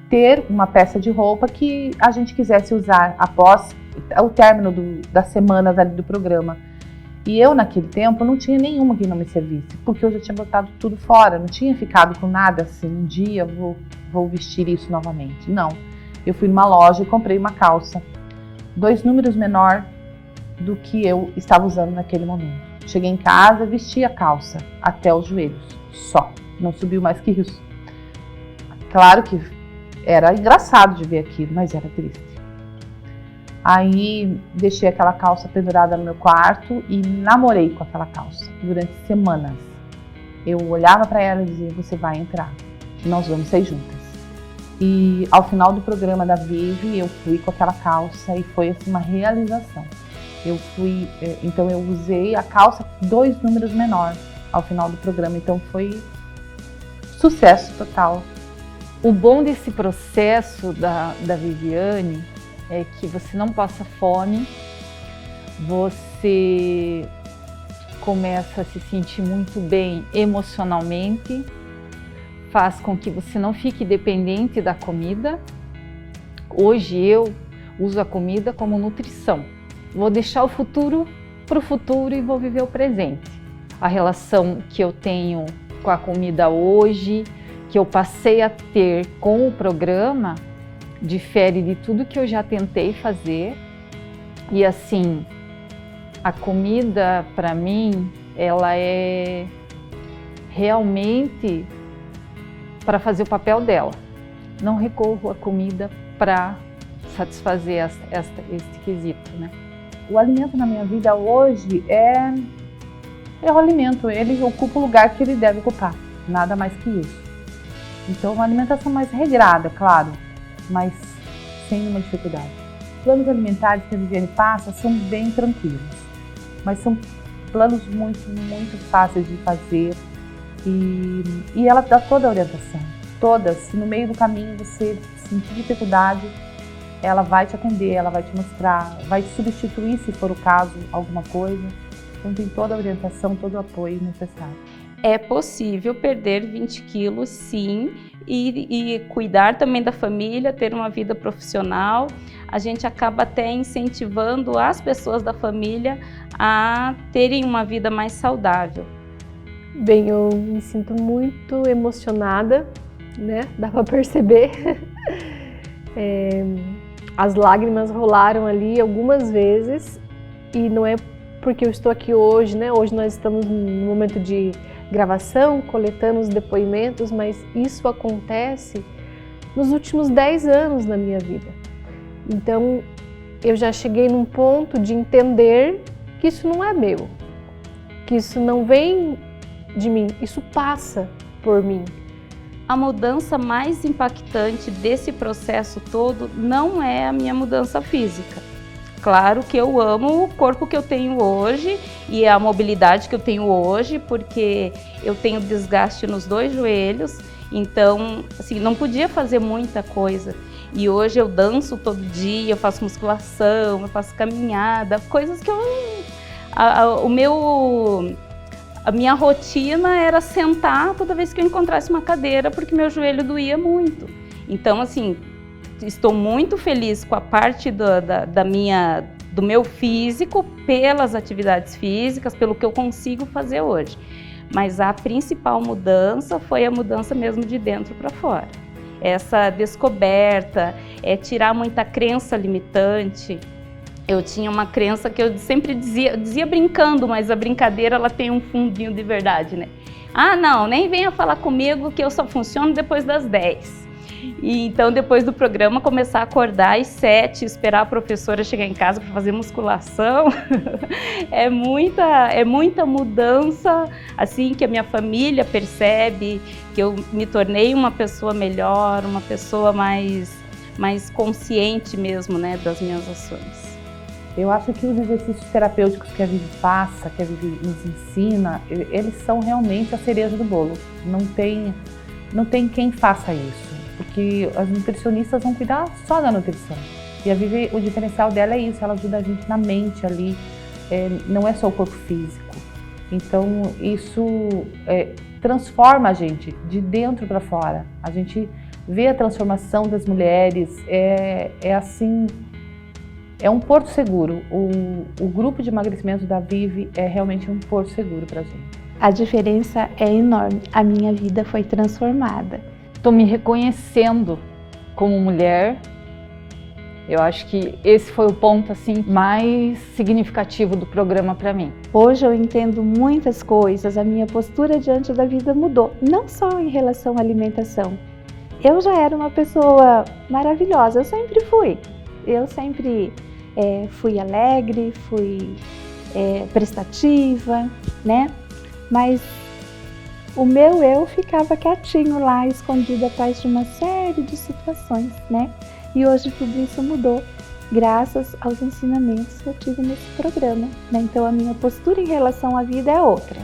ter uma peça de roupa que a gente quisesse usar após o término das semanas ali do programa. E eu, naquele tempo, não tinha nenhuma que não me servisse, porque eu já tinha botado tudo fora, não tinha ficado com nada assim, um dia vou vestir isso novamente. Não, eu fui numa loja e comprei uma calça, 2 números menor do que eu estava usando naquele momento. Cheguei em casa, vesti a calça até os joelhos, só, não subiu mais que isso. Claro que era engraçado de ver aquilo, mas era triste. Aí deixei aquela calça pendurada no meu quarto e namorei com aquela calça durante semanas. Eu olhava para ela e dizia, você vai entrar, nós vamos ser juntas. E ao final do programa da Vive, eu fui com aquela calça e foi assim uma realização. Então eu usei a calça 2 números menor ao final do programa, então foi sucesso total. O bom desse processo da Viviane é que você não passa fome, você começa a se sentir muito bem emocionalmente, faz com que você não fique dependente da comida. Hoje eu uso a comida como nutrição. Vou deixar o futuro para o futuro e vou viver o presente. A relação que eu tenho com a comida hoje, que eu passei a ter com o programa, difere de tudo que eu já tentei fazer. E assim, a comida para mim, ela é realmente para fazer o papel dela. Não recorro à comida para satisfazer este quesito, né? O alimento na minha vida hoje é o alimento, ele ocupa o lugar que ele deve ocupar, nada mais que isso. Então, uma alimentação mais regrada, claro, mas sem nenhuma dificuldade. Os planos alimentares que a Viviane passa são bem tranquilos, mas são planos muito, muito fáceis de fazer e ela dá toda a orientação, toda. Se no meio do caminho você sentir dificuldade, ela vai te atender, ela vai te mostrar, vai te substituir se for o caso, alguma coisa. Então tem toda a orientação, todo o apoio necessário. É possível perder 20 quilos, sim, e cuidar também da família, ter uma vida profissional. A gente acaba até incentivando as pessoas da família a terem uma vida mais saudável. Bem, eu me sinto muito emocionada, né? Dá para perceber. As lágrimas rolaram ali algumas vezes e não é porque eu estou aqui hoje, né? Hoje nós estamos no momento de gravação, coletando os depoimentos, mas isso acontece nos últimos 10 anos na minha vida. Então, eu já cheguei num ponto de entender que isso não é meu, que isso não vem de mim, isso passa por mim. A mudança mais impactante desse processo todo não é a minha mudança física. Claro que eu amo o corpo que eu tenho hoje e a mobilidade que eu tenho hoje, porque eu tenho desgaste nos 2 joelhos, então assim, não podia fazer muita coisa. E hoje eu danço todo dia, eu faço musculação, eu faço caminhada, coisas que a minha rotina era sentar toda vez que eu encontrasse uma cadeira, porque meu joelho doía muito. Então, assim, estou muito feliz com a parte do meu físico, pelas atividades físicas, pelo que eu consigo fazer hoje. Mas a principal mudança foi a mudança mesmo de dentro para fora. Essa descoberta, tirar muita crença limitante. Eu tinha uma crença que eu sempre dizia brincando, mas a brincadeira ela tem um fundinho de verdade, né? Ah, não, nem venha falar comigo que eu só funciono depois das 10. E então, depois do programa, começar a acordar às 7, esperar a professora chegar em casa para fazer musculação. É muita mudança, assim, que a minha família percebe, que eu me tornei uma pessoa melhor, uma pessoa mais consciente mesmo, né, das minhas ações. Eu acho que os exercícios terapêuticos que a Vivi passa, que a Vivi nos ensina, eles são realmente a cereja do bolo. Não tem quem faça isso, porque as nutricionistas vão cuidar só da nutrição. E a Vivi, o diferencial dela é isso, ela ajuda a gente na mente ali, não é só o corpo físico. Então isso transforma a gente de dentro para fora. A gente vê a transformação das mulheres, assim, é um porto seguro. O grupo de emagrecimento da Vive é realmente um porto seguro para a gente. A diferença é enorme. A minha vida foi transformada. Estou me reconhecendo como mulher. Eu acho que esse foi o ponto assim mais significativo do programa para mim. Hoje eu entendo muitas coisas. A minha postura diante da vida mudou, não só em relação à alimentação. Eu já era uma pessoa maravilhosa. Eu sempre fui. Eu sempre fui alegre, fui prestativa, né? Mas o meu eu ficava quietinho lá, escondido atrás de uma série de situações, né? E hoje tudo isso mudou, graças aos ensinamentos que eu tive nesse programa, né? Então a minha postura em relação à vida é outra.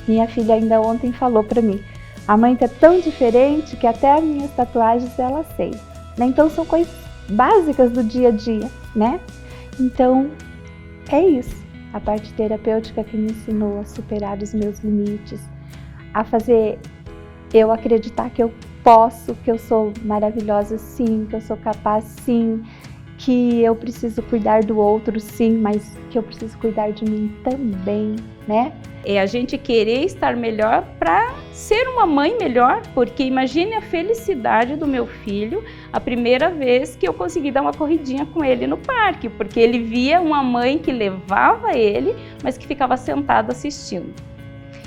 Minha filha ainda ontem falou para mim, a mãe tá tão diferente que até as minhas tatuagens ela aceita, né? Então são coisas básicas do dia a dia, né? Então é isso, a parte terapêutica que me ensinou a superar os meus limites, a fazer eu acreditar que eu posso, que eu sou maravilhosa sim, que eu sou capaz sim, que eu preciso cuidar do outro sim, mas que eu preciso cuidar de mim também, né? É a gente querer estar melhor para ser uma mãe melhor, porque imagine a felicidade do meu filho a primeira vez que eu consegui dar uma corridinha com ele no parque, porque ele via uma mãe que levava ele, mas que ficava sentada assistindo.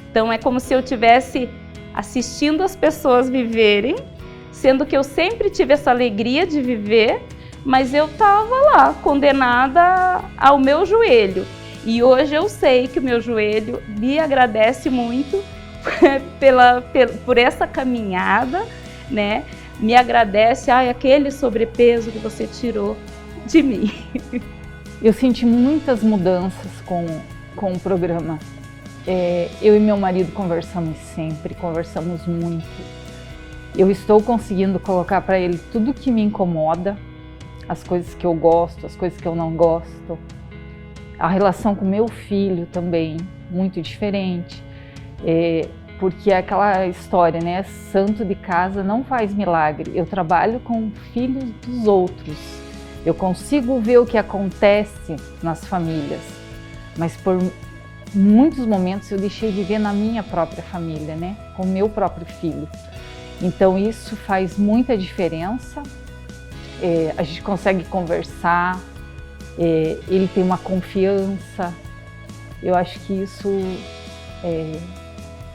Então é como se eu tivesse assistindo as pessoas viverem, sendo que eu sempre tive essa alegria de viver, mas eu estava lá, condenada ao meu joelho. E hoje eu sei que o meu joelho me agradece muito por essa caminhada, né? Me agradece, aquele sobrepeso que você tirou de mim. Eu senti muitas mudanças com o programa. Eu e meu marido conversamos sempre, conversamos muito. Eu estou conseguindo colocar para ele tudo que me incomoda, as coisas que eu gosto, as coisas que eu não gosto. A relação com meu filho também, muito diferente, porque é aquela história, né? Santo de casa não faz milagre. Eu trabalho com filhos dos outros. Eu consigo ver o que acontece nas famílias, mas por muitos momentos eu deixei de ver na minha própria família, né? Com o meu próprio filho. Então isso faz muita diferença. A gente consegue conversar. Ele tem uma confiança. Eu acho que isso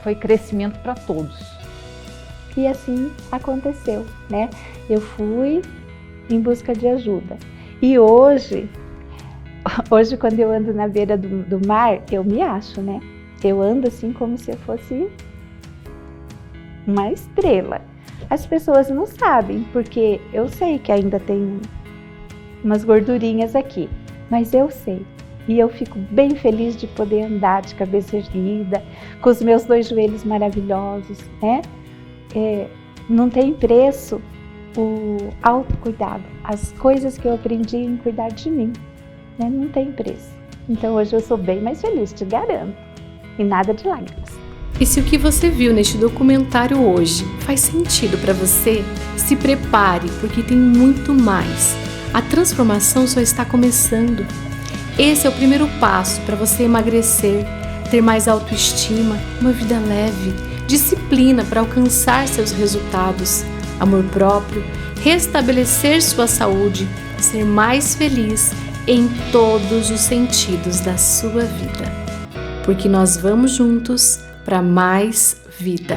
foi crescimento para todos. E assim aconteceu, né? Eu fui em busca de ajuda. E hoje quando eu ando na beira do mar, eu me acho, né? Eu ando assim como se eu fosse uma estrela. As pessoas não sabem, porque eu sei que ainda tem umas gordurinhas aqui, mas eu sei. E eu fico bem feliz de poder andar de cabeça erguida, com os meus 2 joelhos maravilhosos, né? Não tem preço o autocuidado, as coisas que eu aprendi em cuidar de mim, né? Não tem preço. Então hoje eu sou bem mais feliz, te garanto. E nada de lágrimas. E se o que você viu neste documentário hoje faz sentido para você, se prepare, porque tem muito mais. A transformação só está começando. Esse é o primeiro passo para você emagrecer, ter mais autoestima, uma vida leve, disciplina para alcançar seus resultados, amor próprio, restabelecer sua saúde, ser mais feliz em todos os sentidos da sua vida. Porque nós vamos juntos para mais vida.